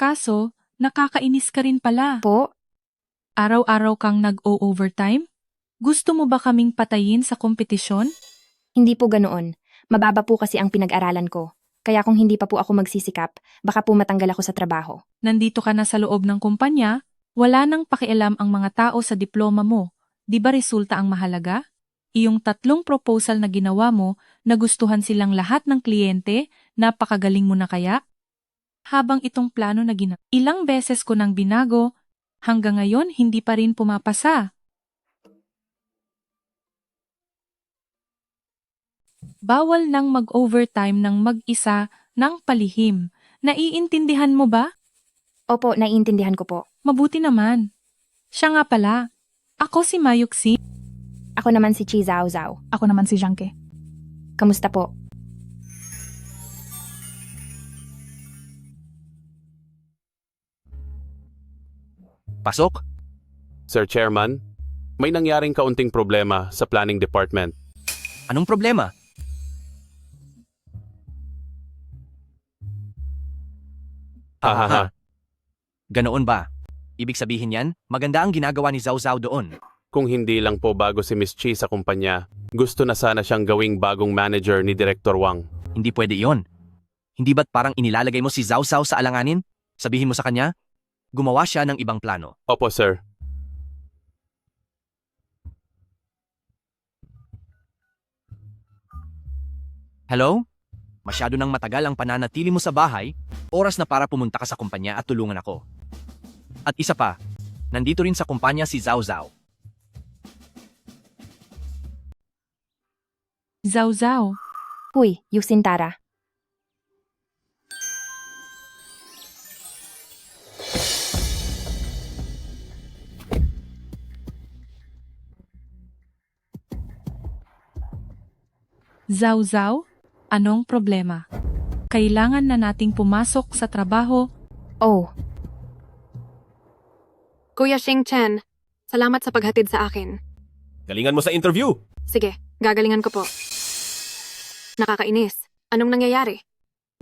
Kaso, nakakainis ka rin pala. Po? Araw-araw kang nag-o-overtime? Gusto mo ba kaming patayin sa kompetisyon? Hindi po ganoon. Mababa po kasi ang pinag-aralan ko. Kaya kung hindi pa po ako magsisikap, baka po matanggal ako sa trabaho. Nandito ka na sa loob ng kumpanya, wala nang pakialam ang mga tao sa diploma mo. Di ba resulta ang mahalaga? Iyong 3 proposal na ginawa mo, nagustuhan silang lahat ng kliyente, napakagaling mo na kaya? Habang itong plano na ilang beses ko nang binago, hanggang ngayon hindi pa rin pumapasa. Bawal nang mag-overtime ng mag-isa ng palihim. Naiintindihan mo ba? Opo, naiintindihan ko po. Mabuti naman. Siya nga pala. Ako si Mayuksi. Ako naman si Chi Zhao Zhao. Ako naman si Jiangke. Kamusta po? Pasok? Sir Chairman, may nangyaring kaunting problema sa planning department. Anong problema? Hahaha. Ganoon ba? Ibig sabihin yan, maganda ang ginagawa ni Zhao Zhao doon. Kung hindi lang po bago si Miss Chi sa kumpanya, gusto na sana siyang gawing bagong manager ni Director Wang. Hindi pwede iyon. Hindi ba't parang inilalagay mo si Zhao Zhao sa alanganin? Sabihin mo sa kanya, gumawa siya ng ibang plano. Opo, sir. Hello? Masyado nang matagal ang pananatili mo sa bahay, oras na para pumunta ka sa kumpanya at tulungan ako. At isa pa, nandito rin sa kumpanya si Zhao Zhao. Zhao Zhao. Huy, Yusin Tara. Zhao Zhao, anong problema? Kailangan na nating pumasok sa trabaho. Oh. Kuya Xing Chen, salamat sa paghatid sa akin. Galingan mo sa interview. Sige, gagalingan ko po. Nakakainis. Anong nangyayari?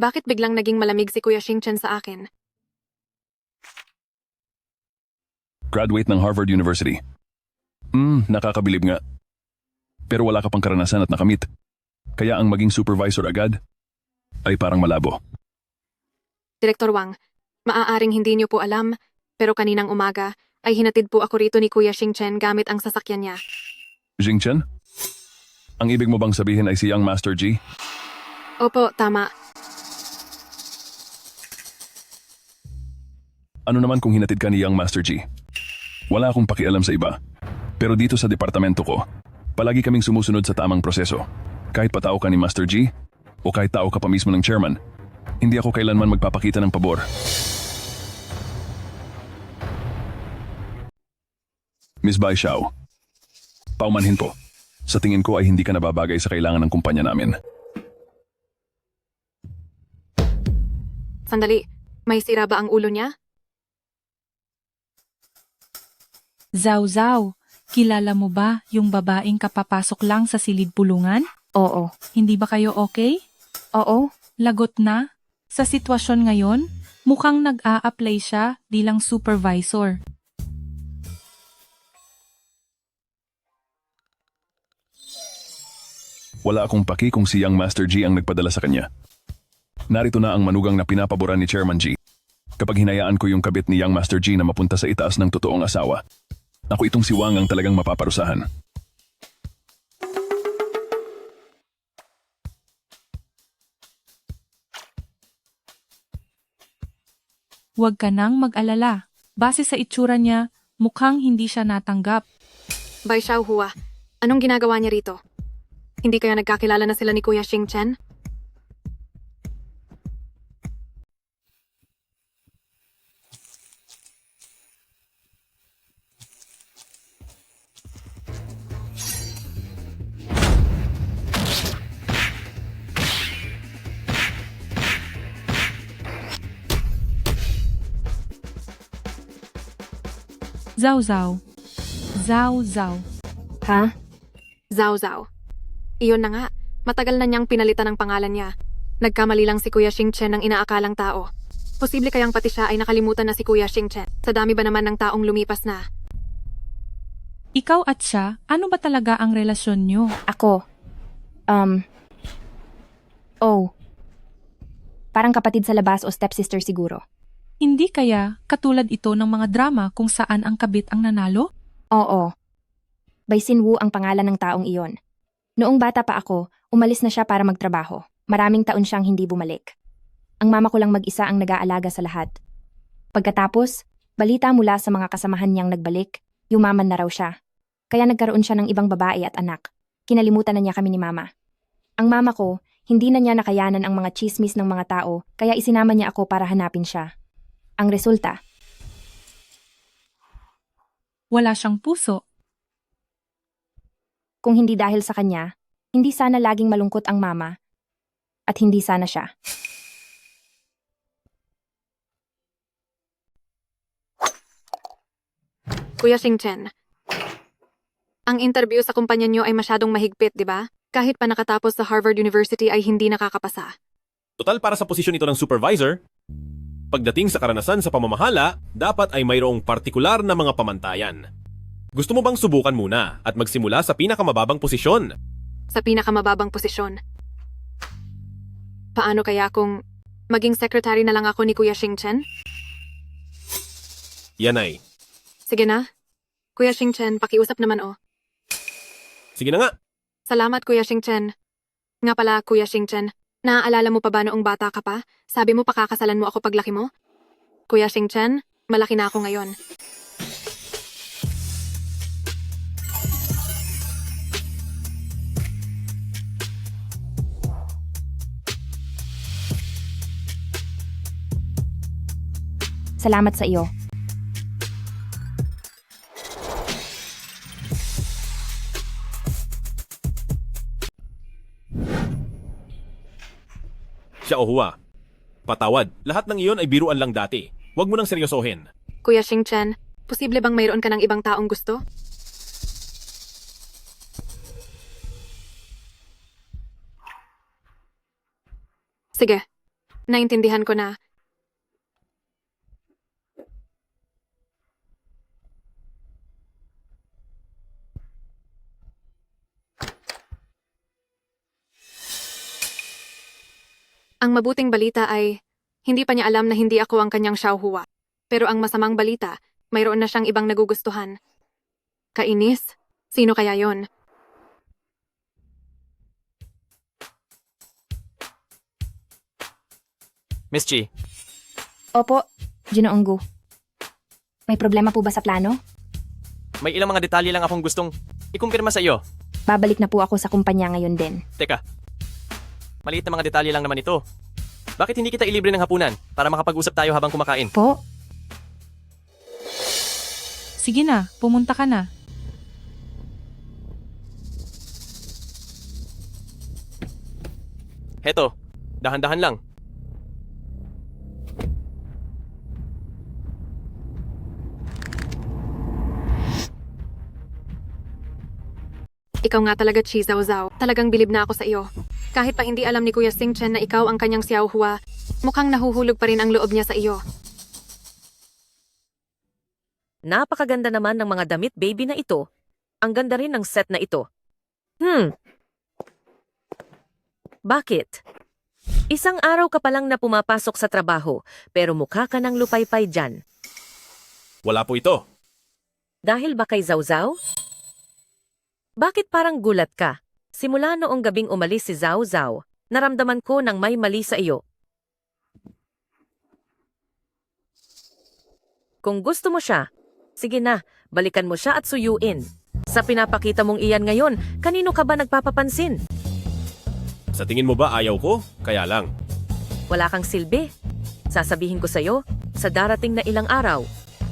Bakit biglang naging malamig si Kuya Xing Chen sa akin? Graduate ng Harvard University. Nakakabilib nga. Pero wala ka pang karanasan at nakamit. Kaya ang maging supervisor agad ay parang malabo. Direktor Wang, maaaring hindi niyo po alam, pero kaninang umaga ay hinatid po ako rito ni Kuya Xing Chen gamit ang sasakyan niya. Jing Chen? Ang ibig mo bang sabihin ay si Young Master G? Opo, tama. Ano naman kung hinatid ka ni Young Master G? Wala akong pakialam sa iba. Pero dito sa departamento ko, palagi kaming sumusunod sa tamang proseso. Kahit patao ka ni Master G, o kahit tao ka pa mismo ng chairman, hindi ako kailanman magpapakita ng pabor. Miss Bai Xiao, paumanhin po. Sa tingin ko ay hindi ka nababagay sa kailangan ng kumpanya namin. Sandali, may sira ba ang ulo niya? Zhao Zhao, kilala mo ba yung babaeng kapapasok lang sa silid pulungan? Oo. Hindi ba kayo okay? Oo. Lagot na? Sa sitwasyon ngayon, mukhang nag-a-apply siya bilang supervisor. Wala akong paki kung si Young Master G ang nagpadala sa kanya. Narito na ang manugang na pinapaboran ni Chairman G. Kapag hinayaan ko yung kabit ni Young Master G na mapunta sa itaas ng totoong asawa, ako itong si Wang ang talagang mapaparusahan. Huwag ka nang mag-alala. Base sa itsura niya, mukhang hindi siya natanggap. Bai Xiaohua, anong ginagawa niya rito? Hindi kaya nagkakilala na sila ni Kuya Xing Chen? Zhao Zhao. Zhao Zhao. Ha? Zhao Zhao. Iyon na nga, matagal na niyang pinalitan ang pangalan niya. Nagkamali lang si Kuya Xingchen ng inaakalang tao. Posible kayang pati siya ay nakalimutan na si Kuya Xingchen. Sa dami ba naman ng taong lumipas na? Ikaw at siya, ano ba talaga ang relasyon nyo? Ako. Parang kapatid sa labas o stepsister siguro. Hindi kaya katulad ito ng mga drama kung saan ang kabit ang nanalo? Oo. Bai Xinwu ang pangalan ng taong iyon. Noong bata pa ako, umalis na siya para magtrabaho. Maraming taon siyang hindi bumalik. Ang mama ko lang mag-isa ang nag-aalaga sa lahat. Pagkatapos, balita mula sa mga kasamahan niyang nagbalik, yumaman na raw siya. Kaya nagkaroon siya ng ibang babae at anak. Kinalimutan na niya kami ni mama. Ang mama ko, hindi na niya nakayanan ang mga chismis ng mga tao, kaya isinama niya ako para hanapin siya. Ang resulta, Wala siyang puso. kung hindi dahil sa kanya, hindi sana laging malungkot ang mama at hindi sana siya. Kuya Xingchen, ang interview sa kumpanya niyo ay masyadong mahigpit, di ba? Kahit pa nakatapos sa Harvard University ay hindi nakakapasa. Total para sa posisyon ito ng supervisor, pagdating sa karanasan sa pamamahala, dapat ay mayroong partikular na mga pamantayan. Gusto mo bang subukan muna at magsimula sa pinakamababang posisyon? Sa pinakamababang posisyon. Paano kaya kung maging secretary na lang ako ni Kuya Xingchen? Yan ay. Sige na. Kuya Xingchen, pakiusap naman oh. Sige na nga. Salamat Kuya Xingchen. Nga pala Kuya Xingchen, naaalala mo pa ba noong bata ka pa? Sabi mo pakakasalan mo ako paglaki mo? Kuya Xingchen, malaki na ako ngayon. Salamat sa iyo. Siya o Hua. Patawad, lahat ng iyon ay biruan lang dati. Huwag mo nang seryosohin. Kuya Xingchen, posible bang mayroon ka ng ibang taong gusto? Sige, naintindihan ko na. Ang mabuting balita ay, hindi pa niya alam na hindi ako ang kanyang Xiaohua. Pero ang masamang balita, mayroon na siyang ibang nagugustuhan. Kainis? Sino kaya yon? Miss Chi, Opo, Ginoong Gu. May problema po ba sa plano? may ilang mga detalye lang akong gustong ikumpirma sa iyo. Babalik na po ako sa kumpanya ngayon din. Teka, maliit na mga detalye lang naman ito. Bakit hindi kita ilibre ng hapunan para makapag-usap tayo habang kumakain? Po? Sige na, pumunta ka na. Heto, dahan-dahan lang. Ikaw nga talaga, Chi Zhao Zhao. Talagang bilib na ako sa iyo. Kahit pa hindi alam ni Kuya Xingchen na ikaw ang kanyang Xiaohua, mukhang nahuhulog pa rin ang loob niya sa iyo. Napakaganda naman ng mga damit baby na ito. Ang ganda rin ng set na ito. Bakit? Isang araw ka pa lang na pumapasok sa trabaho, pero mukha ka ng lupaypay dyan. Wala po ito. Dahil ba kay Zhao Zhao? Bakit parang gulat ka? Simula noong gabing umalis si Zhao Zhao, naramdaman ko nang may mali sa iyo. Kung gusto mo siya, sige na, balikan mo siya at suyuin. Sa pinapakita mong iyan ngayon, kanino ka ba nagpapapansin? Sa tingin mo ba ayaw ko? Kaya lang. Wala kang silbi. Sasabihin ko sa'yo, sa darating na ilang araw,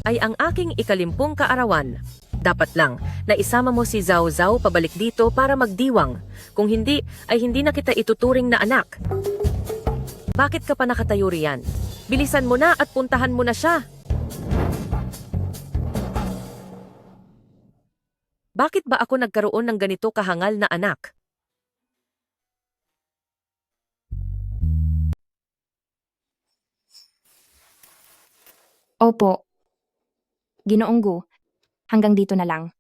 ay ang aking 50 kaarawan. Dapat lang na isama mo si Zhao Zhao pabalik dito para magdiwang. Kung hindi, ay hindi na kita ituturing na anak. Bakit ka pa nakatayo riyan? Bilisan mo na at puntahan mo na siya. Bakit ba ako nagkaroon ng ganito kahangal na anak? Opo. Ginoong Gu, hanggang dito na lang.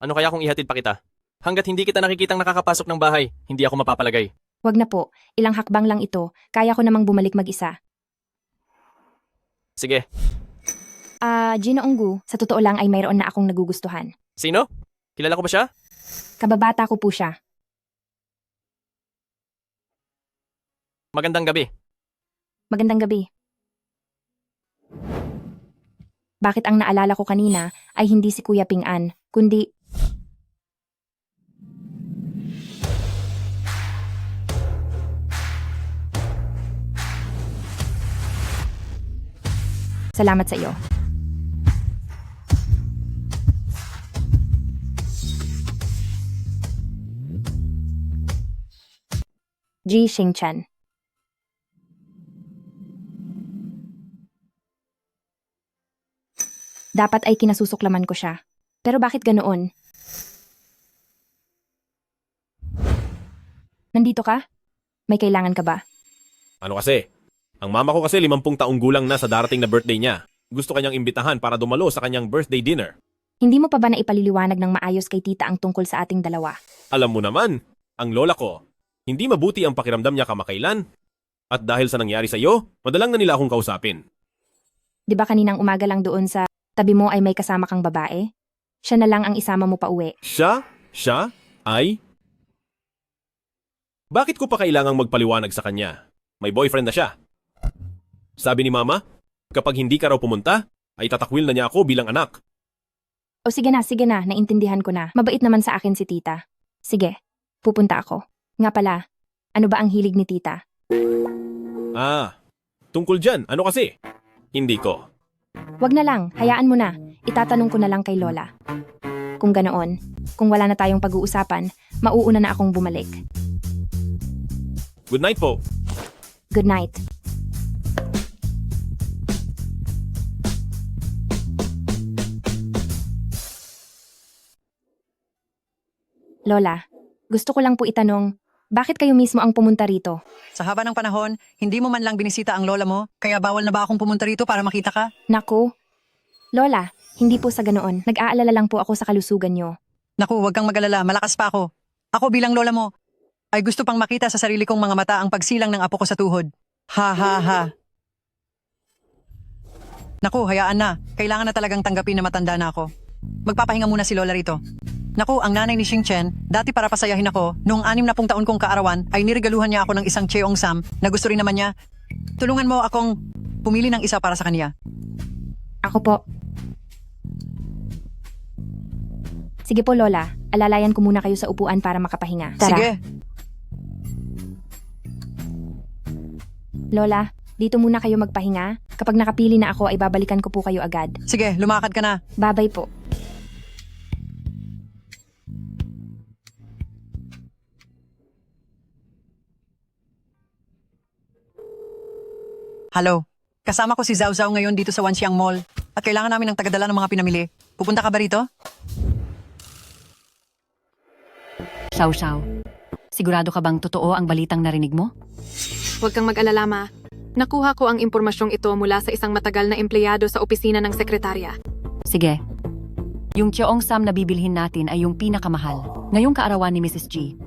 Ano kaya kung ihatid pa kita? Hanggat hindi kita nakikitang nakakapasok ng bahay, hindi ako mapapalagay. Wag na po, ilang hakbang lang ito, kaya ko namang bumalik mag-isa. Sige. Ginoong Gu, sa totoo lang ay mayroon na akong nagugustuhan. Sino? Kilala ko ba siya? Kababata ko po siya. Magandang gabi. Magandang gabi. Bakit ang naalala ko kanina ay hindi si Kuya Ping-an, kundi... Salamat sa iyo. Ji Xingchen. Dapat ay kinasusuklaman ko siya. Pero bakit ganoon? Nandito ka? May kailangan ka ba? Ano kasi? Ang mama ko kasi 50 taong gulang na sa darating na birthday niya. Gusto kanyang imbitahan para dumalo sa kanyang birthday dinner. Hindi mo pa ba naipaliliwanag ng maayos kay tita ang tungkol sa ating dalawa? Alam mo naman, ang lola ko, hindi mabuti ang pakiramdam niya kamakailan. At dahil sa nangyari sa iyo, madalang na nila akong kausapin. Di ba kaninang umaga lang doon sa tabi mo ay may kasama kang babae? Siya na lang ang isama mo pa uwi. Siya? Ay? Bakit ko pa kailangang magpaliwanag sa kanya? May boyfriend na siya. Sabi ni mama, kapag hindi ka raw pumunta, ay tatakwil na niya ako bilang anak. O sige na, naintindihan ko na. Mabait naman sa akin si tita. Sige, pupunta ako. Nga pala, ano ba ang hilig ni tita? Tungkol dyan, ano kasi? Hindi ko. Wag na lang, hayaan mo na. Itatanong ko na lang kay Lola. Kung ganoon, kung wala na tayong pag-uusapan, mauuna na akong bumalik. Good night po. Good night. Lola, gusto ko lang po itanong, bakit kayo mismo ang pumunta rito? Sa haba ng panahon, hindi mo man lang binisita ang lola mo, kaya bawal na ba akong pumunta rito para makita ka? Naku, Lola, hindi po sa ganoon. Nag-aalala lang po ako sa kalusugan nyo. Naku, huwag kang mag-alala, malakas pa ako. Ako bilang lola mo, ay gusto pang makita sa sarili kong mga mata ang pagsilang ng apo ko sa tuhod. Ha ha ha. Naku, hayaan na. Kailangan na talagang tanggapin na matanda na ako. Magpapahinga muna si Lola rito. Naku, ang nanay ni Xingchen, dati para pasayahin ako, noong 60 taon kong kaarawan ay niregaluhan niya ako ng isang Cheongsam na gusto rin naman niya. Tulungan mo akong pumili ng isa para sa kanya. Ako po. Sige po, Lola. Alalayan ko muna kayo sa upuan para makapahinga. Tara. Sige. Lola, dito muna kayo magpahinga. Kapag nakapili na ako ay babalikan ko po kayo agad. Sige, lumakad ka na. Babay po. Hello. Kasama ko si Zhao Zhao ngayon dito sa Wanxiang Mall at kailangan namin ng tagadala ng mga pinamili. Pupunta ka ba rito? Xiao, sigurado ka bang totoo ang balitang narinig mo? Huwag kang mag-alala, Ma. Nakuha ko ang impormasyong ito mula sa isang matagal na empleyado sa opisina ng sekretarya. Sige. Yung Cheongsam na bibilhin natin ay yung pinakamahal. Ngayong kaarawan ni Mrs. G.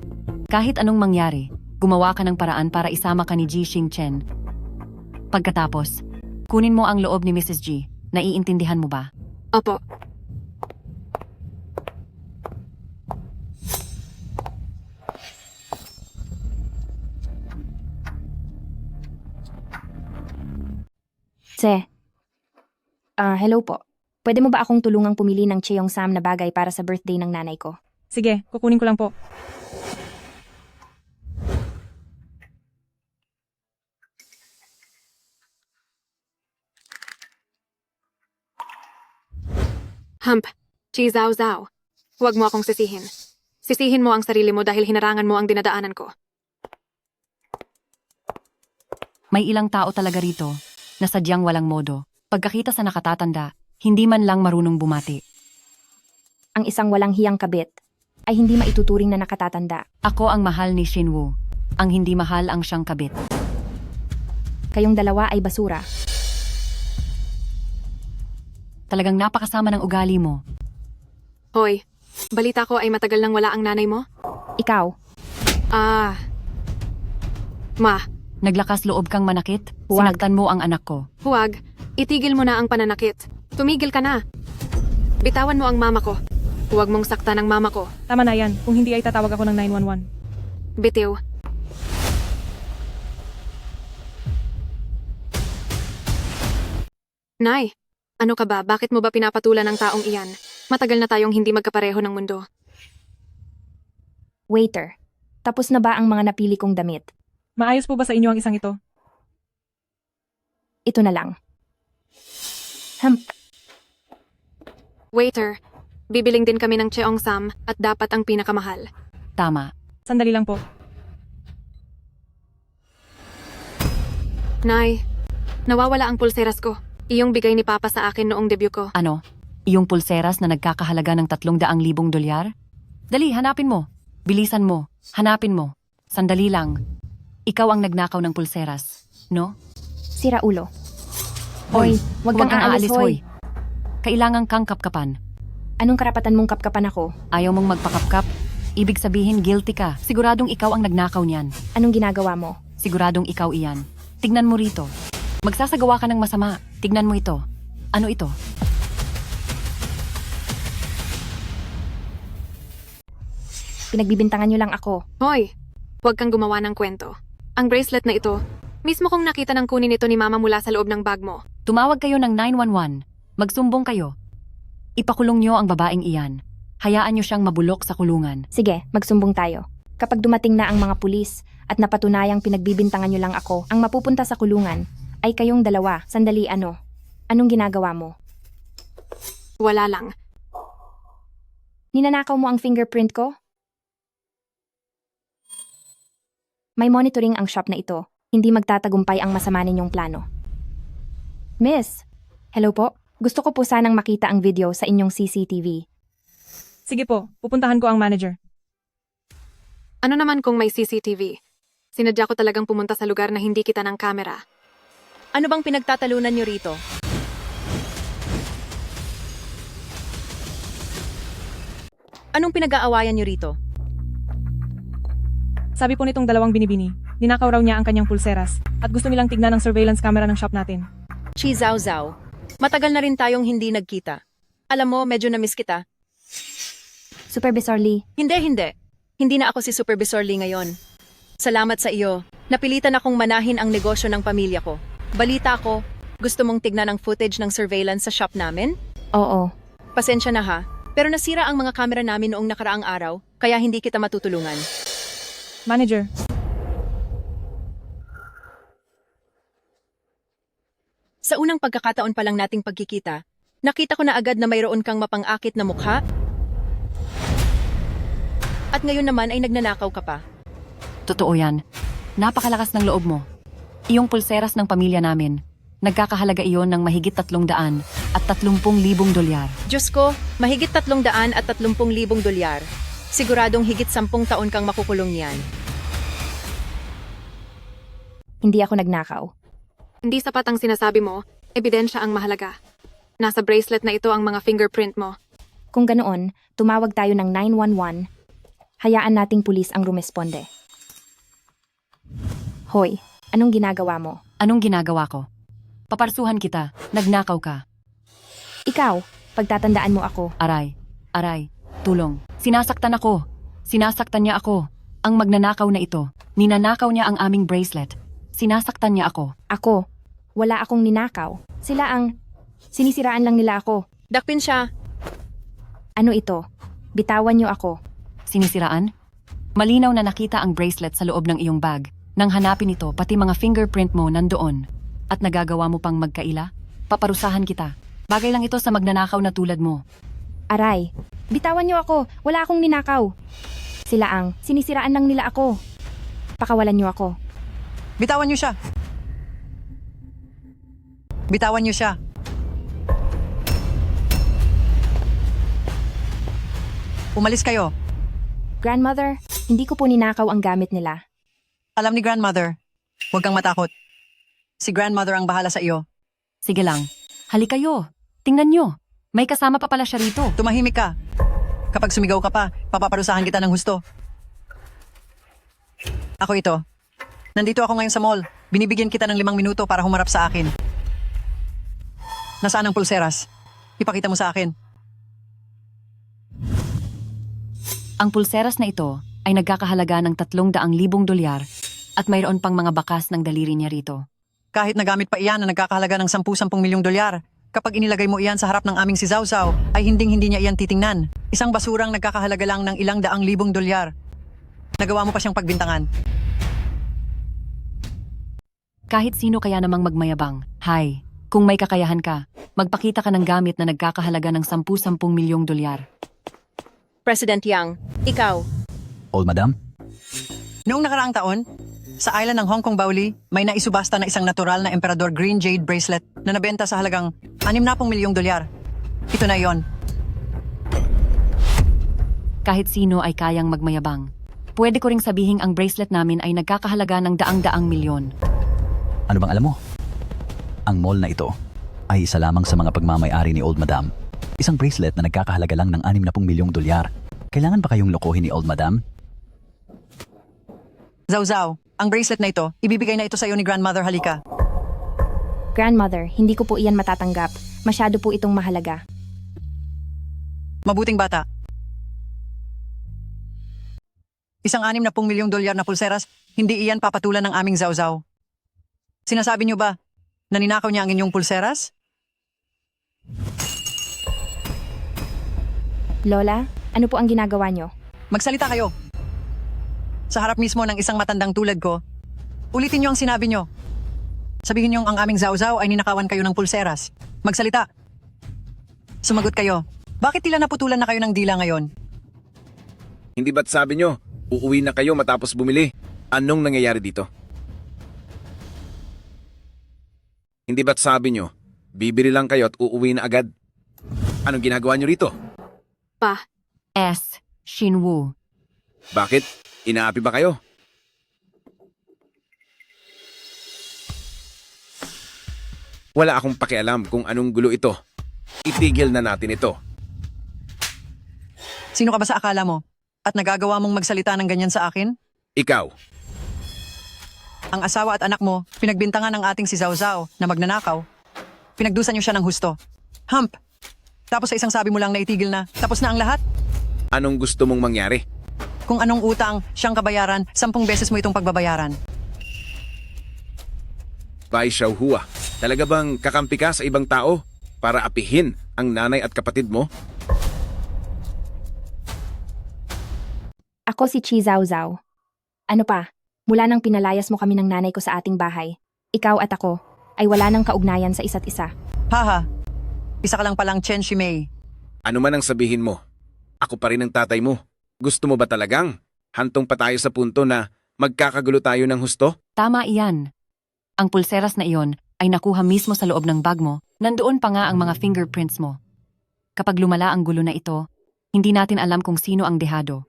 Kahit anong mangyari, gumawa ka ng paraan para isama ka ni Ji Xingchen. Pagkatapos, kunin mo ang loob ni Mrs. G. Naiintindihan mo ba? Opo. Hello po. Pwede mo ba akong tulungang pumili ng Cheongsam na bagay para sa birthday ng nanay ko? Sige, kukunin ko lang po. Hump, Chi Zhao Zhao. Huwag mo akong sisihin. Sisihin mo ang sarili mo dahil hinarangan mo ang dinadaanan ko. May ilang tao talaga rito na sadyang walang modo. Pagkakita sa nakatatanda, hindi man lang marunong bumati. ang isang walang hiyang kabit, ay hindi maituturing na nakatatanda. Ako ang mahal ni Shinwoo. Ang hindi mahal ang siyang kabit. Kayong dalawa ay basura. Talagang napakasama ng ugali mo. Hoy, balita ko ay matagal nang wala ang nanay mo? Ikaw, Ma, Naglakas loob kang manakit? Huwag. Sinaktan mo ang anak ko. huwag. Itigil mo na ang pananakit. Tumigil ka na. Bitawan mo ang mama ko. Huwag mong saktan ang mama ko. Tama na yan. Kung hindi ay tatawag ako ng 911. Bitiw. Nay, ano ka ba? Bakit mo ba pinapatulan ang taong iyan? Matagal na tayong hindi magkapareho ng mundo. waiter. Tapos na ba ang mga napili kong damit? Maayos po ba sa inyo ang isang ito? Ito na lang. Waiter, bibiling din kami ng Cheong Sam at dapat ang pinakamahal. Tama. Sandali lang po. Nay, nawawala ang pulseras ko. Iyong bigay ni Papa sa akin noong debut ko. Ano? Iyong pulseras na nagkakahalaga ng 300,000 dolyar? Dali, hanapin mo. Bilisan mo. Hanapin mo. Sandali lang. Ikaw ang nagnakaw ng pulseras, no? Sira ulo. Hoy, wag kang aalis, hoy. Kailangan kang kapkapan. Anong karapatan mong kapkapan ako? Ayaw mong magpakapkap? Ibig sabihin guilty ka. Siguradong ikaw ang nagnakaw niyan. Anong ginagawa mo? Siguradong ikaw iyan. Tignan mo rito. Magsasagawa ka ng masama. Tignan mo ito. Ano ito? Pinagbibintangan niyo lang ako. Hoy, huwag kang gumawa ng kwento. Ang bracelet na ito, mismo kong nakita ng kunin ito ni Mama mula sa loob ng bag mo. Tumawag kayo ng 911. Magsumbong kayo. Ipakulong niyo ang babaeng iyan. Hayaan niyo siyang mabulok sa kulungan. Sige, magsumbong tayo. Kapag dumating na ang mga pulis at napatunayang pinagbibintangan niyo lang ako, ang mapupunta sa kulungan ay kayong dalawa. Sandali, ano? Anong ginagawa mo? Wala lang. Ninanakaw mo ang fingerprint ko? May monitoring ang shop na ito. Hindi magtatagumpay ang masama ninyong plano. Miss, hello po. Gusto ko po sanang makita ang video sa inyong CCTV. Sige po, pupuntahan ko ang manager. Ano naman kung may CCTV? Sinadya ko talagang pumunta sa lugar na hindi kita ng kamera. Ano bang pinagtatalunan niyo rito? Anong pinag-aawayan niyo rito? Sabi po nitong dalawang binibini, ninakaw raw niya ang kanyang pulseras at gusto nilang tignan ang surveillance camera ng shop natin. Chi Zhao Zhao, matagal na rin tayong hindi nagkita. Alam mo, medyo na-miss kita. Supervisor Lee. Hindi. Hindi na ako si Supervisor Lee ngayon. Salamat sa iyo. Napilitan akong manahin ang negosyo ng pamilya ko. Balita ko, gusto mong tignan ang footage ng surveillance sa shop namin? Oo. Pasensya na ha, pero nasira ang mga kamera namin noong nakaraang araw, kaya hindi kita matutulungan. Manager. Sa unang pagkakataon pa lang nating pagkikita, nakita ko na agad na mayroon kang mapang-akit na mukha. At ngayon naman ay nagnanakaw ka pa. Totoo yan. Napakalakas ng loob mo. Iyong pulseras ng pamilya namin. Nagkakahalaga iyon ng mahigit 300 at 30,000 dolyar. Diyos ko, mahigit 300 at 30,000 dolyar. Siguradong higit 10 taon kang makukulong niyan. Hindi ako nagnakaw. Hindi sapat ang sinasabi mo, ebidensya ang mahalaga. Nasa bracelet na ito ang mga fingerprint mo. Kung ganoon, tumawag tayo ng 911. Hayaan nating pulis ang rumesponde. Hoy, anong ginagawa mo? Anong ginagawa ko? Paparsuhan kita. Nagnakaw ka. Ikaw, pagtatandaan mo ako. Aray. Tulong. Sinasaktan ako. Sinasaktan niya ako. Ang magnanakaw na ito. Ninanakaw niya ang aming bracelet. Sinasaktan niya ako. Ako, wala akong ninakaw. Sila ang... Sinisiraan lang nila ako. Dakpin siya. Ano ito? Bitawan niyo ako. Sinisiraan? Malinaw na nakita ang bracelet sa loob ng iyong bag. Nang hanapin ito, pati mga fingerprint mo nandoon. At nagagawa mo pang magkaila? Paparusahan kita. Bagay lang ito sa magnanakaw na tulad mo. Aray, bitawan niyo ako. Wala akong ninakaw. Sila ang... Sinisiraan lang nila ako. Pakawalan niyo ako. Bitawan niyo siya. Bitawan niyo siya. Umalis kayo. Grandmother, hindi ko po ninakaw ang gamit nila. Alam ni Grandmother. Huwag kang matakot. Si Grandmother ang bahala sa iyo. Sige lang. Halika kayo. Tingnan nyo. May kasama pa pala siya rito. Tumahimik ka. Kapag sumigaw ka pa, papaparusahan kita ng husto. Ako ito. Nandito ako ngayon sa mall. Binibigyan kita ng 5 minuto para humarap sa akin. Nasaan ang pulseras? Ipakita mo sa akin. Ang pulseras na ito ay nagkakahalaga ng $300,000 at mayroon pang mga bakas ng daliri niya rito. Kahit nagamit pa iyan na nagkakahalaga ng $10 milyong, kapag inilagay mo iyan sa harap ng aming si Zawzaw, ay hindi niya iyan titingnan. Isang basurang nagkakahalaga lang ng ilang daang libong dolyar. Nagawa mo pa siyang pagbintangan. Kahit sino kaya namang magmayabang. Hay, kung may kakayahan ka, magpakita ka ng gamit na nagkakahalaga ng $10 milyong. President Yang, ikaw. Old Madam? Noong nakaraang taon, sa island ng Hong Kong Bauli, may naisubasta na isang natural na Emperador Green Jade Bracelet na nabenta sa halagang $60 milyong. Ito na yon. Kahit sino ay kayang magmayabang. Pwede ko ring sabihing ang bracelet namin ay nagkakahalaga ng daang-daang milyon. Ano bang alam mo? Ang mall na ito ay isa lamang sa mga pagmamayari ni Old Madam. Isang bracelet na nagkakahalaga lang ng $60 milyong. Kailangan ba kayong lokohin ni Old Madam? Zawzaw, ang bracelet na ito, ibibigay na ito sa iyo ni Grandmother, halika. Grandmother, hindi ko po iyan matatanggap. Masyado po itong mahalaga. Mabuting bata. Isang $60 milyong na pulseras, hindi iyan papatulan ng aming Zawzaw. Sinasabi niyo ba na ninakaw niya ang inyong pulseras? Lola, ano po ang ginagawa niyo? Magsalita kayo. Sa harap mismo ng isang matandang tulad ko, ulitin niyo ang sinabi niyo. Sabihin niyo ang aming Zawzaw ay ninakawan kayo ng pulseras. Magsalita. Sumagot kayo. Bakit tila naputulan na kayo ng dila ngayon? Hindi ba't sabi nyo, uuwi na kayo matapos bumili? Anong nangyayari dito? Hindi ba't sabi nyo, bibili lang kayo at uuwi na agad? Anong ginagawa nyo rito? Shinwoo. Bakit? Inaapi ba kayo? Wala akong pakialam kung anong gulo ito. Itigil na natin ito. Sino ka ba sa akala mo? At nagagawa mong magsalita ng ganyan sa akin? Ikaw. Ang asawa at anak mo, pinagbintangan ng ating si Zawzaw na magnanakaw. Pinagdusan niyo siya ng husto. Hump! Tapos sa isang sabi mo lang na itigil na, tapos na ang lahat? Anong gusto mong mangyari? Kung anong utang siyang kabayaran, 10 beses mo itong pagbabayaran. Bai Xiaohua, talaga bang kakampi ka sa ibang tao para apihin ang nanay at kapatid mo? Ako si Chi Zawzaw. Ano pa? Mula nang pinalayas mo kami ng nanay ko sa ating bahay, ikaw at ako ay wala nang kaugnayan sa isa't isa. Haha, isa ka lang palang Chen Shimei. Ano man ang sabihin mo, ako pa rin ang tatay mo. Gusto mo ba talagang hantong pa tayo sa punto na magkakagulo tayo ng husto? Tama iyan. Ang pulseras na iyon ay nakuha mismo sa loob ng bag mo. Nandoon pa nga ang mga fingerprints mo. Kapag lumala ang gulo na ito, hindi natin alam kung sino ang dehado.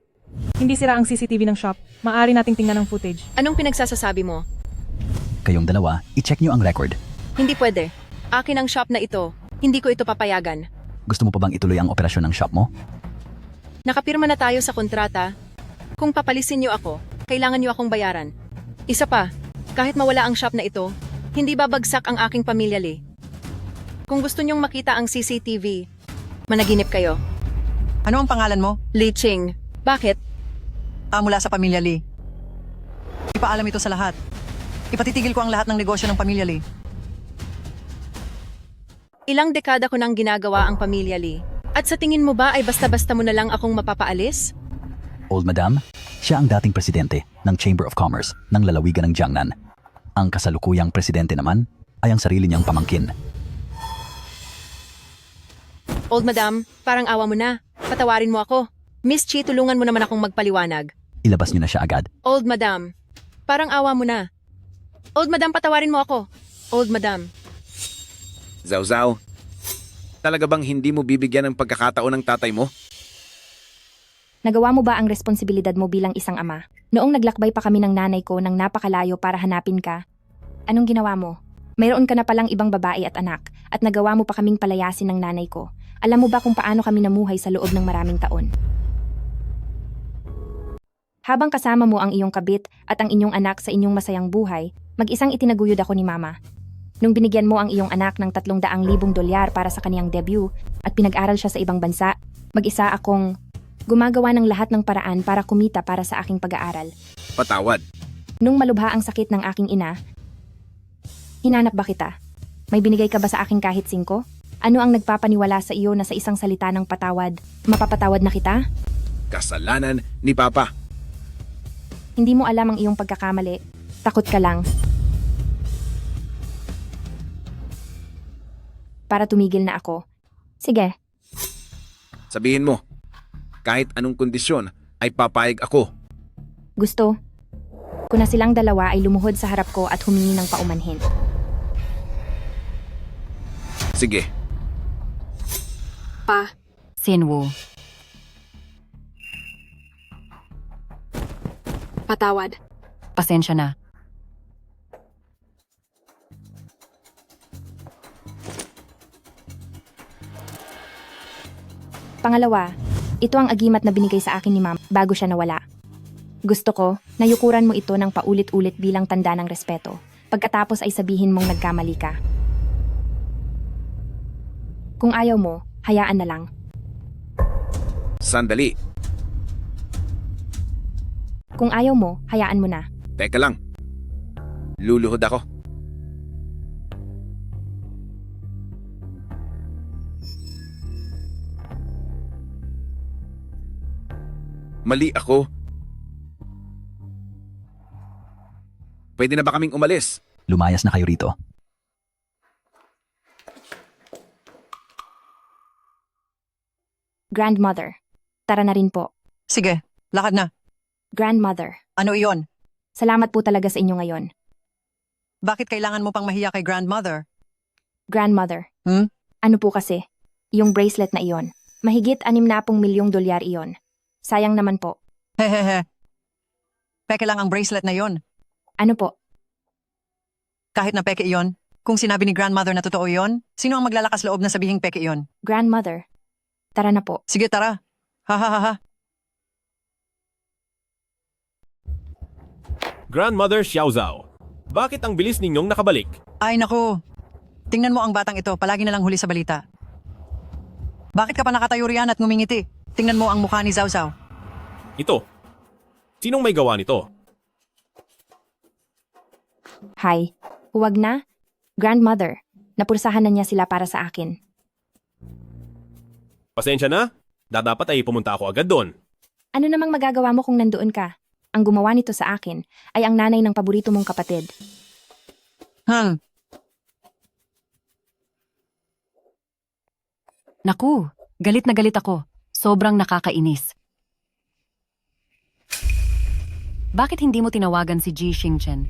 Hindi sira ang CCTV ng shop. Maaari nating tingnan ang footage. Anong pinagsasasabi mo? Kayong dalawa, i-check nyo ang record. Hindi pwede. Akin ang shop na ito. Hindi ko ito papayagan. Gusto mo pa bang ituloy ang operasyon ng shop mo? Nakapirma na tayo sa kontrata. Kung papalisin niyo ako, kailangan niyo akong bayaran. Isa pa, kahit mawala ang shop na ito, hindi babagsak ang aking pamilya, Lee. Kung gusto niyong makita ang CCTV, managinip kayo. Ano ang pangalan mo? Lee Ching. Bakit? Mula sa pamilya Lee. Ipaalam ito sa lahat. Ipatitigil ko ang lahat ng negosyo ng pamilya Lee. Ilang dekada ko nang ginagawa ang pamilya Lee. At sa tingin mo ba ay basta-basta mo na lang akong mapapaalis? Old Madam, siya ang dating presidente ng Chamber of Commerce ng lalawigan ng Jiangnan. Ang kasalukuyang presidente naman ay ang sarili niyang pamangkin. Old Madam, parang awa mo na. Patawarin mo ako. Miss Chi, tulungan mo naman akong magpaliwanag. Ilabas niyo na siya agad. Old Madam, parang awa mo na. Old Madam, patawarin mo ako. Old Madam. Zawzaw, talaga bang hindi mo bibigyan ng pagkakataon ng tatay mo? Nagawa mo ba ang responsibilidad mo bilang isang ama? Noong naglakbay pa kami ng nanay ko ng napakalayo para hanapin ka, anong ginawa mo? Mayroon ka na palang ibang babae at anak, at nagawa mo pa kaming palayasin ng nanay ko. Alam mo ba kung paano kami namuhay sa loob ng maraming taon? Habang kasama mo ang iyong kabit at ang inyong anak sa inyong masayang buhay, mag-isang itinaguyod ako ni Mama. Nung binigyan mo ang iyong anak ng $300,000 para sa kaniyang debut at pinag-aral siya sa ibang bansa, mag-isa akong gumagawa ng lahat ng paraan para kumita para sa aking pag-aaral. Patawad. Nung malubha ang sakit ng aking ina, hinanap ba kita? May binigay ka ba sa akin kahit 5? Ano ang nagpapaniwala sa iyo na sa isang salita ng patawad, mapapatawad na kita? Kasalanan ni Papa. Hindi mo alam ang iyong pagkakamali. Takot ka lang. Para tumigil na ako. Sige. Sabihin mo, kahit anong kondisyon ay papayag ako. Gusto ko na silang dalawa ay lumuhod sa harap ko at humingi ng paumanhin. Sige. Pa. Sinwo. Patawad. Pasensya na. Pangalawa, ito ang agimat na binigay sa akin ni Ma'am bago siya nawala. Gusto ko, nayukuran mo ito ng paulit-ulit bilang tanda ng respeto. Pagkatapos ay sabihin mong nagkamali ka. Kung ayaw mo, hayaan na lang. Sandali. Kung ayaw mo, hayaan mo na. Teka lang. Luluhod ako. Mali ako. Pwede na ba kaming umalis? Lumayas na kayo rito. Grandmother, tara na rin po. Sige, lakad na. Grandmother, Ano iyon? salamat po talaga sa inyo ngayon. Bakit kailangan mo pang mahiya kay grandmother? Grandmother, ano po kasi? Yung bracelet na iyon. Mahigit $60 milyong iyon. Sayang naman po. Hehehe. Peke lang ang bracelet na yon. Ano po? Kahit na peke iyon, kung sinabi ni grandmother na totoo yon, sino ang maglalakas loob na sabihing peke iyon? Grandmother, tara na po. Sige, tara. Ha ha ha ha. Grandmother Xiaozao, bakit ang bilis ninyong nakabalik? Ay naku. Tingnan mo ang batang ito, palagi na lang huli sa balita. Bakit ka pa nakatayo riyan at ngumingiti? Tingnan mo ang mukha ni Zhao Zhao. Ito. Sinong may gawa nito? Hi. Huwag na. Grandmother, napursahan na niya sila para sa akin. Pasensya na. Dapat ay pumunta ako agad doon. Ano namang magagawa mo kung nandoon ka? Ang gumawa nito sa akin ay ang nanay ng paborito mong kapatid. Naku, galit na galit ako. Sobrang nakakainis. Bakit hindi mo tinawagan si Ji Xingchen?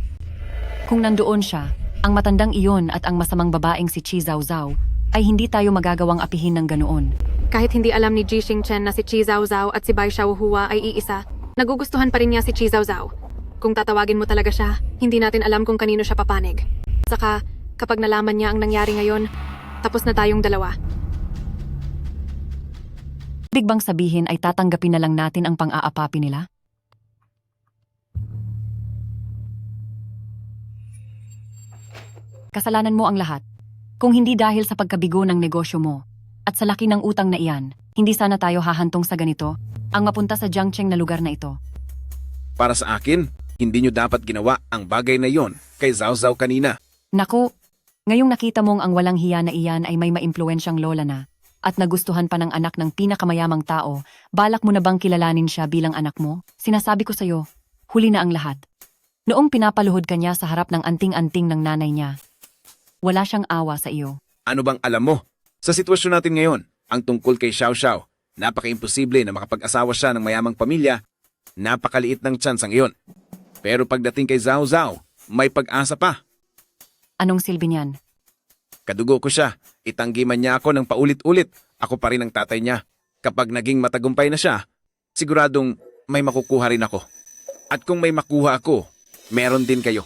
Kung nandoon siya, ang matandang iyon at ang masamang babaeng si Chi Zhao Zhao, ay hindi tayo magagawang apihin ng ganoon. Kahit hindi alam ni Ji Xingchen na si Chi Zhao Zhao at si Bai Xiaohua ay iisa, nagugustuhan pa rin niya si Chi Zhao Zhao. Kung tatawagin mo talaga siya, hindi natin alam kung kanino siya papanig. Saka, kapag nalaman niya ang nangyari ngayon, tapos na tayong dalawa. Ibig bang sabihin ay tatanggapin na lang natin ang pang-aapapi nila? Kasalanan mo ang lahat. Kung hindi dahil sa pagkabigo ng negosyo mo at sa laki ng utang na iyan, hindi sana tayo hahantong sa ganito, ang mapunta sa Jiangcheng na lugar na ito. Para sa akin, hindi nyo dapat ginawa ang bagay na yon kay Zhao Zhao kanina. Naku, ngayong nakita mong ang walang hiya na iyan ay may maimpluwensyang lola na at nagustuhan pa ng anak ng pinakamayamang tao, balak mo na bang kilalanin siya bilang anak mo? Sinasabi ko sa'yo, huli na ang lahat. Noong pinapaluhod ka niya sa harap ng anting-anting ng nanay niya, wala siyang awa sa iyo. Ano bang alam mo? Sa sitwasyon natin ngayon, ang tungkol kay Xiao Xiao, napaka-imposible na makapag-asawa siya ng mayamang pamilya, napakaliit ng tsansang iyon. Pero pagdating kay Zhao Zhao, may pag-asa pa. Anong silbi niyan? Kadugo ko siya, itanggi man niya ako ng paulit-ulit, ako pa rin ang tatay niya. Kapag naging matagumpay na siya, siguradong may makukuha rin ako. At kung may makuha ako, meron din kayo.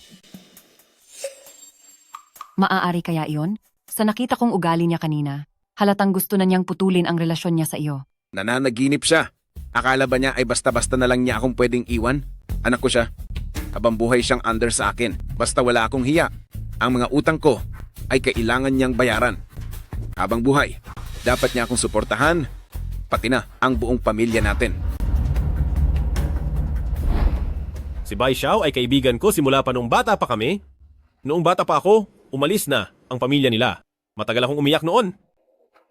Maaari kaya iyon? Sa nakita kong ugali niya kanina, halatang gusto na niyang putulin ang relasyon niya sa iyo. Nananaginip siya. Akala ba niya ay basta-basta na lang niya akong pwedeng iwan? Anak ko siya. Habang buhay siyang under sa akin. Basta wala akong hiya. Ang mga utang ko ay kailangan niyang bayaran. Habang buhay, dapat niya akong suportahan, pati na ang buong pamilya natin. Si Bai Xiao ay kaibigan ko simula pa noong bata pa kami. Noong bata pa ako, umalis na ang pamilya nila. Matagal akong umiyak noon.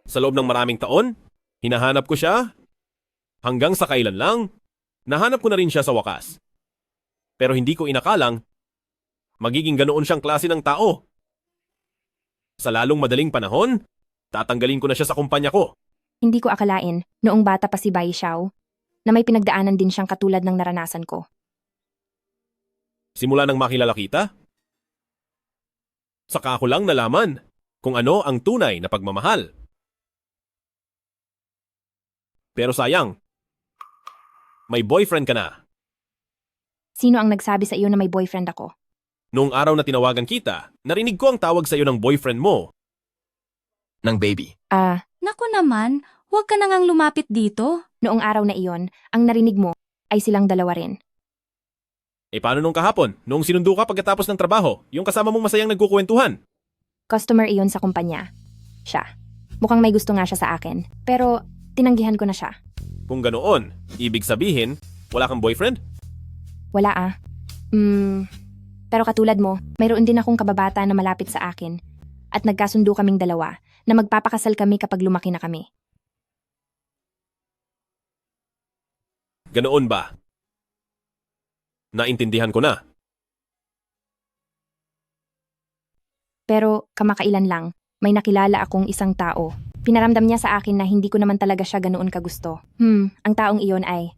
Sa loob ng maraming taon, hinahanap ko siya. Hanggang sa kailan lang, nahanap ko na rin siya sa wakas. Pero hindi ko inakalang, magiging ganoon siyang klase ng tao. Sa lalong madaling panahon, tatanggalin ko na siya sa kumpanya ko. Hindi ko akalain, noong bata pa si Bai Xiao, na may pinagdaanan din siyang katulad ng naranasan ko. Simula nang makilala kita, saka ko lang nalaman kung ano ang tunay na pagmamahal. Pero sayang, may boyfriend ka na. Sino ang nagsabi sa iyo na may boyfriend ako? Noong araw na tinawagan kita, narinig ko ang tawag sa iyo ng boyfriend mo. Ng baby. Naku naman, huwag ka nang lumapit dito. Noong araw na iyon, ang narinig mo ay silang dalawa rin. Paano nung kahapon, noong sinundo ka pagkatapos ng trabaho, yung kasama mong masayang nagkukwentuhan? Customer iyon sa kumpanya. Siya. Mukhang may gusto nga siya sa akin, pero tinanggihan ko na siya. Kung ganoon, ibig sabihin, wala kang boyfriend? Wala Pero katulad mo, mayroon din akong kababata na malapit sa akin. At nagkasundo kaming dalawa na magpapakasal kami kapag lumaki na kami. Ganoon ba? Naintindihan ko na. Pero kamakailan lang, may nakilala akong isang tao. Pinaramdam niya sa akin na hindi ko naman talaga siya ganoon kagusto. Ang taong iyon ay...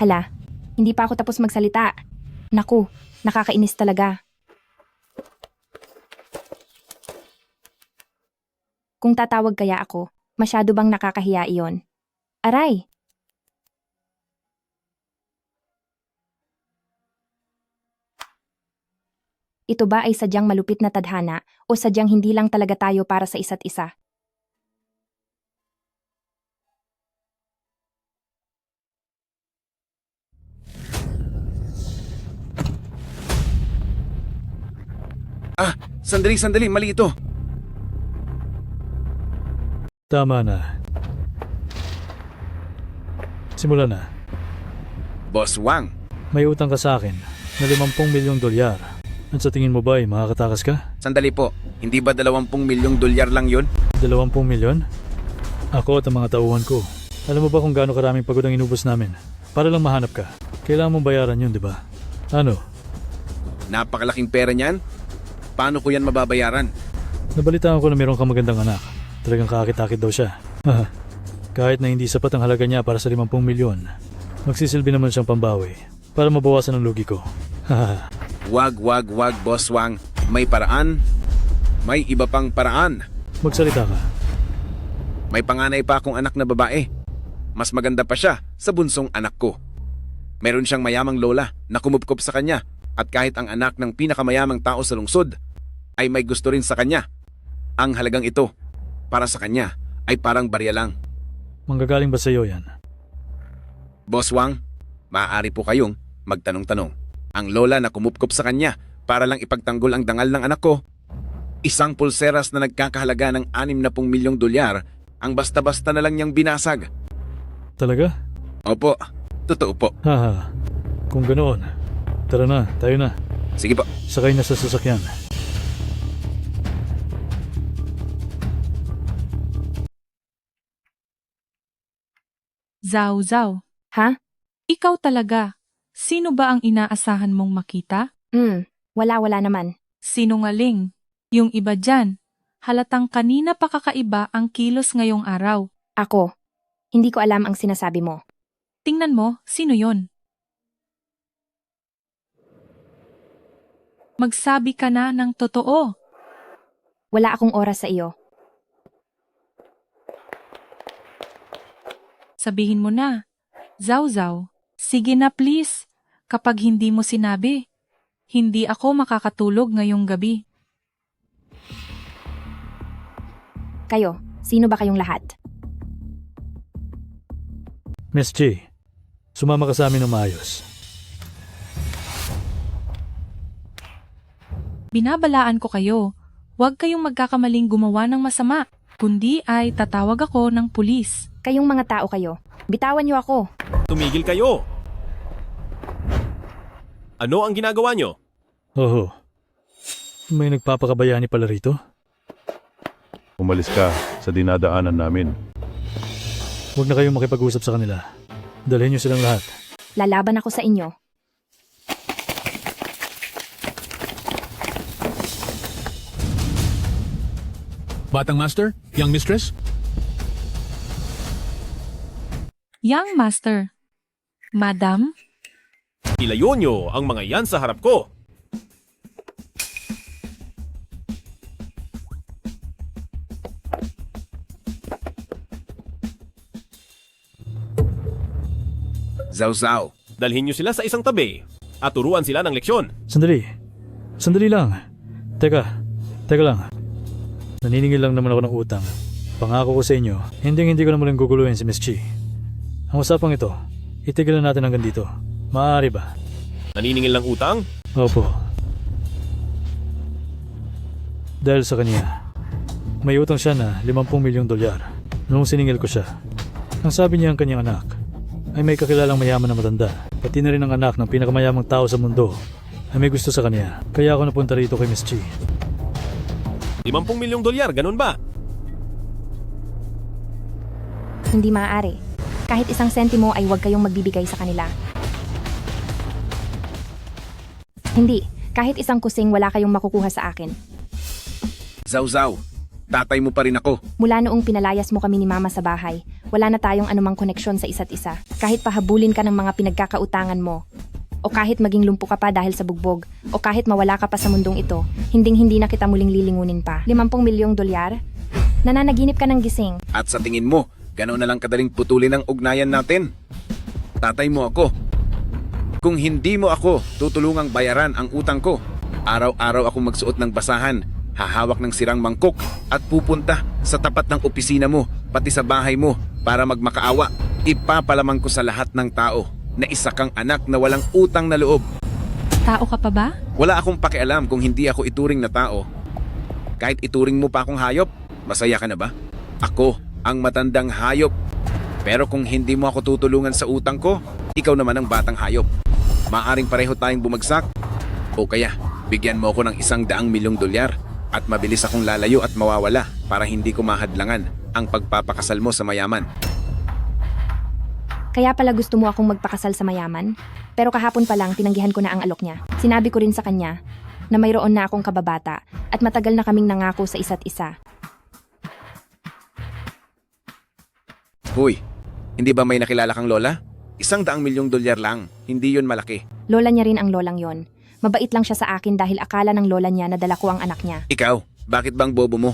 Hala, hindi pa ako tapos magsalita. Naku, nakakainis talaga. Kung tatawag kaya ako, masyado bang nakakahiya iyon? Aray! Ito ba ay sadyang malupit na tadhana o sadyang hindi lang talaga tayo para sa isa't isa? Sandali, mali ito. Tama na. Simula na. Boss Wang, May utang ka sa akin na 50 milyong dolyar. At sa tingin mo ba ay makakatakas ka? sandali po. Hindi ba 20 milyong dolyar lang yun? 20 milyon? Ako at ang mga tauhan ko. Alam mo ba kung gaano karaming pagod ang inubos namin? Para lang mahanap ka. Kailangan mong bayaran yun, di ba? Ano? Napakalaking pera niyan. Paano ko yan mababayaran? Nabalitaan ko na mayroon kang magandang anak. Talagang kakit-akit daw siya. Kahit na hindi sapat ang halaga niya para sa 50 milyon, magsisilbi naman siyang pambawi para mabawasan ang lugi ko. Wag, Boss Wang. May paraan. May iba pang paraan. Magsalita ka. May panganay pa akong anak na babae. Mas maganda pa siya sa bunsong anak ko. Meron siyang mayamang lola na kumupkop sa kanya at kahit ang anak ng pinakamayamang tao sa lungsod ay may gusto rin sa kanya. Ang halagang ito, para sa kanya, ay parang barya lang. Manggagaling ba sa iyo yan? Boss Wang, maaari po kayong magtanong-tanong. Ang lola na kumupkop sa kanya para lang ipagtanggol ang dangal ng anak ko. Isang pulseras na nagkakahalaga ng 60 milyong dolyar ang basta-basta na lang niyang binasag. Talaga? Opo, totoo po. Kung ganoon, tara na, tayo na. Sige po. Sakay na sa sasakyan. Zhao Zhao. Ha? Ikaw talaga. Sino ba ang inaasahan mong makita? Wala naman. Sinungaling. Yung iba dyan. Halatang kanina pa kakaiba ang kilos ngayong araw. Ako. Hindi ko alam ang sinasabi mo. Tingnan mo, sino yon? Magsabi ka na ng totoo. Wala akong oras sa iyo. Sabihin mo na. Zawzaw, sige na please. Kapag hindi mo sinabi, hindi ako makakatulog ngayong gabi. Kayo, sino ba kayong lahat? Miss G, sumama ka sa amin ng maayos. Binabalaan ko kayo, huwag kayong magkakamaling gumawa ng masama, kundi ay tatawag ako ng pulis. Kayong mga tao kayo, bitawan niyo ako. Tumigil kayo! Ano ang ginagawa nyo? Oho. May nagpapakabayani pala rito? Umalis ka sa dinadaanan namin. Huwag na kayong makipag-usap sa kanila. Dalhin niyo silang lahat. Lalaban ako sa inyo. Batang Master? Young Mistress? Young Master. Madam? Ilayo nyo ang mga yan sa harap ko! Zawzaw. Dalhin nyo sila sa isang tabi at turuan sila ng leksyon. Sandali. Sandali lang. Teka lang. Naniningil lang naman ako ng utang. Pangako ko sa inyo, hindi ko na muling guguluhin si Miss Chi. Ang usapang ito, itigilan natin hanggang dito. Maaari ba? Naniningil ng utang? Opo. Dahil sa kanya, may utang siya na 50 milyong dolyar. Noong siningil ko siya, ang sabi niya ang kanyang anak ay may kakilalang mayaman na matanda. Pati na rin ang anak ng pinakamayamang tao sa mundo ay may gusto sa kanya. Kaya ako napunta rito kay Miss Chi. 50 milyong dolyar, ganun ba? Hindi maaari. Kahit isang sentimo ay huwag kayong magbibigay sa kanila. Hindi. Kahit isang kusing wala kayong makukuha sa akin. Zawzaw, tatay mo pa rin ako. Mula noong pinalayas mo kami ni Mama sa bahay, wala na tayong anumang koneksyon sa isa't isa. Kahit pahabulin ka ng mga pinagkakautangan mo, o kahit maging lumpo ka pa dahil sa bugbog, o kahit mawala ka pa sa mundong ito, hinding-hindi na kita muling lilingunin pa. 50 milyong dolyar? Nananaginip ka ng gising. At sa tingin mo, gano'n na lang kadaling putulin ang ugnayan natin? Tatay mo ako. Kung hindi mo ako tutulungang bayaran ang utang ko, araw-araw akong magsuot ng basahan, hahawak ng sirang mangkok at pupunta sa tapat ng opisina mo, pati sa bahay mo para magmakaawa. Ipapalamang ko sa lahat ng tao na isa kang anak na walang utang na loob. Tao ka pa ba? Wala akong pakialam kung hindi ako ituring na tao. Kahit ituring mo pa akong hayop, masaya ka na ba? Ako ang matandang hayop. Pero kung hindi mo ako tutulungan sa utang ko, ikaw naman ang batang hayop. Maaring pareho tayong bumagsak. O kaya, bigyan mo ako ng 100 milyong dolyar at mabilis akong lalayo at mawawala para hindi ko mahadlangan ang pagpapakasal mo sa mayaman. Kaya pala gusto mo akong magpakasal sa mayaman? Pero kahapon pa lang tinanggihan ko na ang alok niya. Sinabi ko rin sa kanya na mayroon na akong kababata at matagal na kaming nangako sa isa't isa. Hoy, hindi ba may nakilala kang lola? 100 milyong dolyar lang, hindi yon malaki. Lola niya rin ang lolang yon. Mabait lang siya sa akin dahil akala ng lola niya na dala ko ang anak niya. Ikaw, bakit bang bobo mo?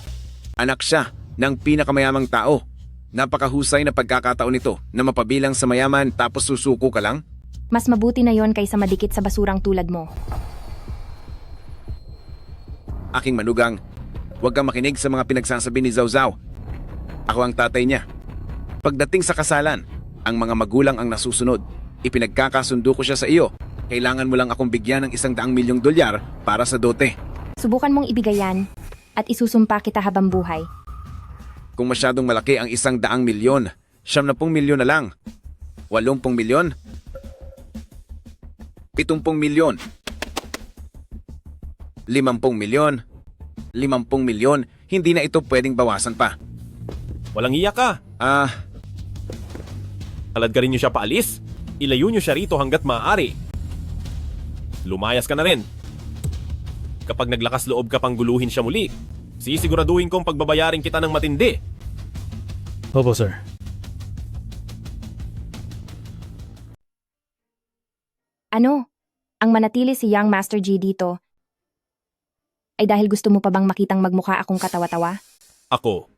Anak siya ng pinakamayamang tao. Napakahusay na pagkakataon nito na mapabilang sa mayaman tapos susuko ka lang? Mas mabuti na yon kaysa madikit sa basurang tulad mo. Aking manugang, huwag kang makinig sa mga pinagsasabi ni Zawzaw. Ako ang tatay niya. Pagdating sa kasalan, ang mga magulang ang nasusunod. Ipinagkakasundo ko siya sa iyo. Kailangan mo lang akong bigyan ng 100 milyong dolyar para sa dote. Subukan mong ibigay yan at isusumpa kita habang buhay. Kung masyadong malaki ang 100 milyon, 70 milyon na lang. 80 milyon? 70 milyon? 50 milyon? 50 milyon? Hindi na ito pwedeng bawasan pa. Walang iyak ka. Kalad ka rin nyo siya paalis? Ilayo nyo siya rito hanggat maaari. Lumayas ka na rin. Kapag naglakas loob ka pang guluhin siya muli, sisiguraduhin kong pagbabayarin kita ng matindi. Opo, sir. Ano? Ang manatili si Young Master G dito ay dahil gusto mo pa bang makitang magmukha akong katawa-tawa? Ako.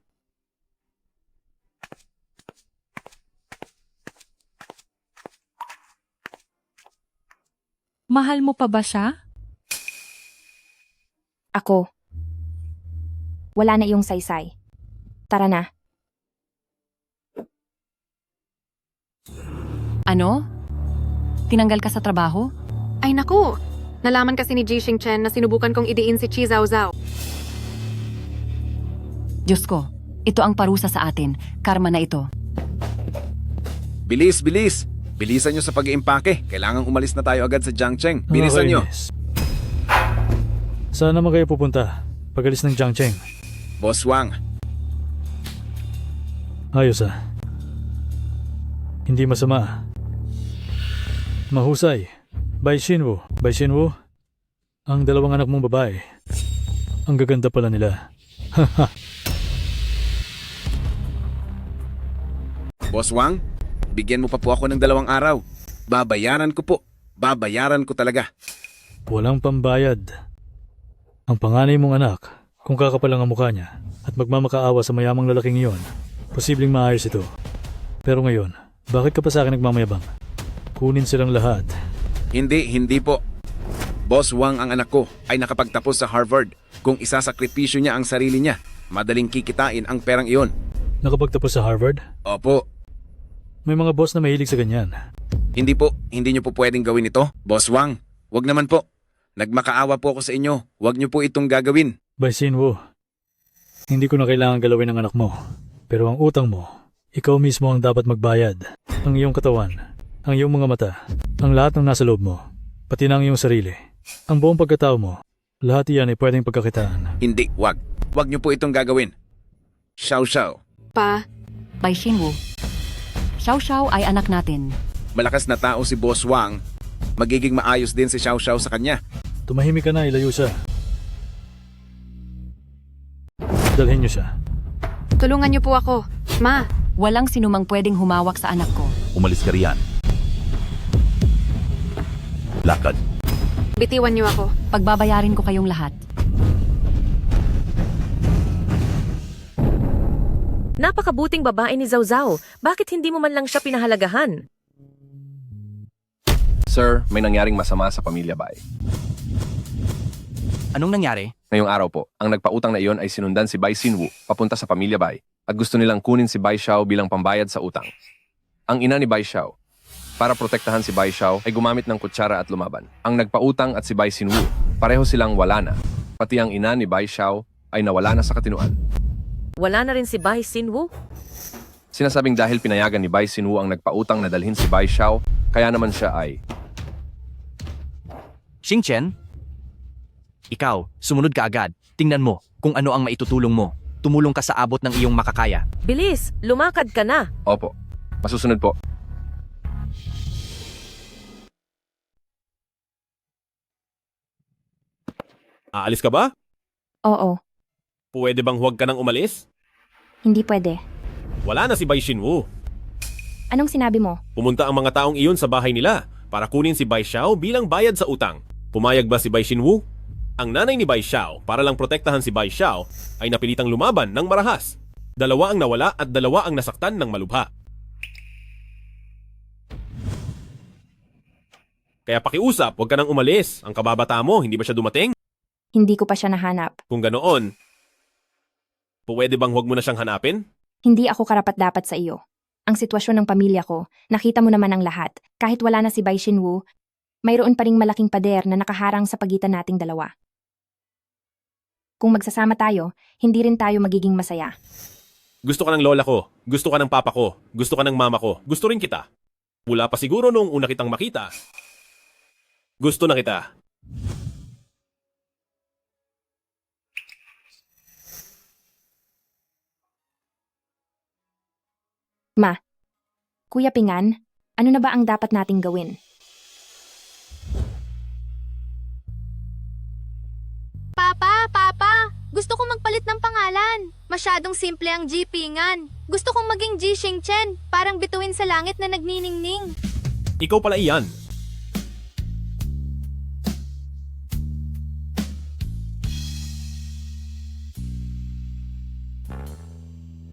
Mahal mo pa ba siya? Ako. Wala na iyong saysay. Tara na. Ano? Tinanggal ka sa trabaho? Ay naku! Nalaman kasi ni Jishing Chen na sinubukan kong idiin si Chi Zhao Zhao. Diyos ko, ito ang parusa sa atin. Karma na ito. Bilis, bilis! Bilisan nyo sa pag-iimpake. Kailangang umalis na tayo agad sa Jiangcheng. Bilisan nyo. Saan naman kayo pupunta? Pagalis ng Jiangcheng. Boss Wang, Ayos ah. Hindi masama. Mahusay. Bai Xinwu. Bai Xinwu, ang dalawang anak mong babae. Ang gaganda pala nila. Boss Wang, bigyan mo pa po ako ng 2 araw. Babayaran ko po. Babayaran ko talaga. Walang pambayad. Ang panganay mong anak, kung kakapalang ang mukha niya at magmamakaawa sa mayamang lalaking iyon, posibleng maayos ito. Pero ngayon, bakit ka pa sa akin nagmamayabang? Kunin silang lahat. Hindi po. Boss Wang ang anak ko ay nakapagtapos sa Harvard. Kung isasakripisyo niya ang sarili niya, madaling kikitain ang perang iyon. Nakapagtapos sa Harvard? Opo. May mga boss na mahilig sa ganyan. Hindi po. Hindi niyo po pwedeng gawin ito. Boss Wang, wag naman po. Nagmakaawa po ako sa inyo. Wag niyo po itong gagawin. Bai Xinwu, hindi ko na kailangan galawin ang anak mo. Pero ang utang mo, ikaw mismo ang dapat magbayad. Ang iyong katawan, ang iyong mga mata, ang lahat ng nasa loob mo, pati na ang iyong sarili. Ang buong pagkatao mo, lahat iyan ay pwedeng pagkakitaan. Hindi, wag. Wag niyo po itong gagawin. Xiao Xiao. Pa. Bai Xinwu. Xiao Xiao ay anak natin. Malakas na tao si Boss Wang. Magiging maayos din si Xiao Xiao sa kanya. Tumahimik ka na, ilayo siya. Dalhin niyo siya. Tulungan niyo po ako. Ma. Walang sinumang pwedeng humawak sa anak ko. Umalis ka riyan. Lakad. Bitiwan niyo ako. Pagbabayarin ko kayong lahat. Napakabuting babae ni Zhao Zhao. Bakit hindi mo man lang siya pinahalagahan? Sir, may nangyaring masama sa pamilya Bai. Anong nangyari? Ngayong araw po, ang nagpautang na iyon ay sinundan si Bai Xinwu papunta sa pamilya Bai at gusto nilang kunin si Bai Xiao bilang pambayad sa utang. Ang ina ni Bai Xiao, para protektahan si Bai Xiao, ay gumamit ng kutsara at lumaban. Ang nagpautang at si Bai Xinwu, pareho silang wala na. Pati ang ina ni Bai Xiao ay nawala na sa katinuan. Wala na rin si Bai Xinwu? Sinasabing dahil pinayagan ni Bai Xinwu ang nagpautang na dalhin si Bai Xiao, kaya naman siya ay... Xing Chen? Ikaw, sumunod ka agad. Tingnan mo kung ano ang maitutulong mo. Tumulong ka sa abot ng iyong makakaya. Bilis, lumakad ka na. Opo, masusunod po. Aalis ka ba? Oo. Pwede bang huwag ka nang umalis? Hindi pwede. Wala na si Bai Xinwu. Anong sinabi mo? Pumunta ang mga taong iyon sa bahay nila para kunin si Bai Xiao bilang bayad sa utang. Pumayag ba si Bai Xinwu? Ang nanay ni Bai Xiao, para lang protektahan si Bai Xiao, ay napilitang lumaban ng marahas. 2 ang nawala at 2 ang nasaktan ng malubha. Kaya pakiusap, huwag ka nang umalis. Ang kababata mo, hindi ba siya dumating? Hindi ko pa siya nahanap. Kung ganoon, pwede bang huwag mo na siyang hanapin? Hindi ako karapat-dapat sa iyo. Ang sitwasyon ng pamilya ko, nakita mo naman ang lahat. Kahit wala na si Bai Xinwu, mayroon pa ring malaking pader na nakaharang sa pagitan nating dalawa. Kung magsasama tayo, hindi rin tayo magiging masaya. Gusto ka ng lola ko, gusto ka ng papa ko, gusto ka ng mama ko, gusto rin kita. Mula pa siguro nung una kitang makita. Gusto na kita. Ma, Kuya Pingan, ano na ba ang dapat nating gawin? Papa! Gusto kong magpalit ng pangalan. Masyadong simple ang G Pingan. Gusto kong maging Jishing Chen, parang bituin sa langit na nagniningning. Ikaw pala iyan.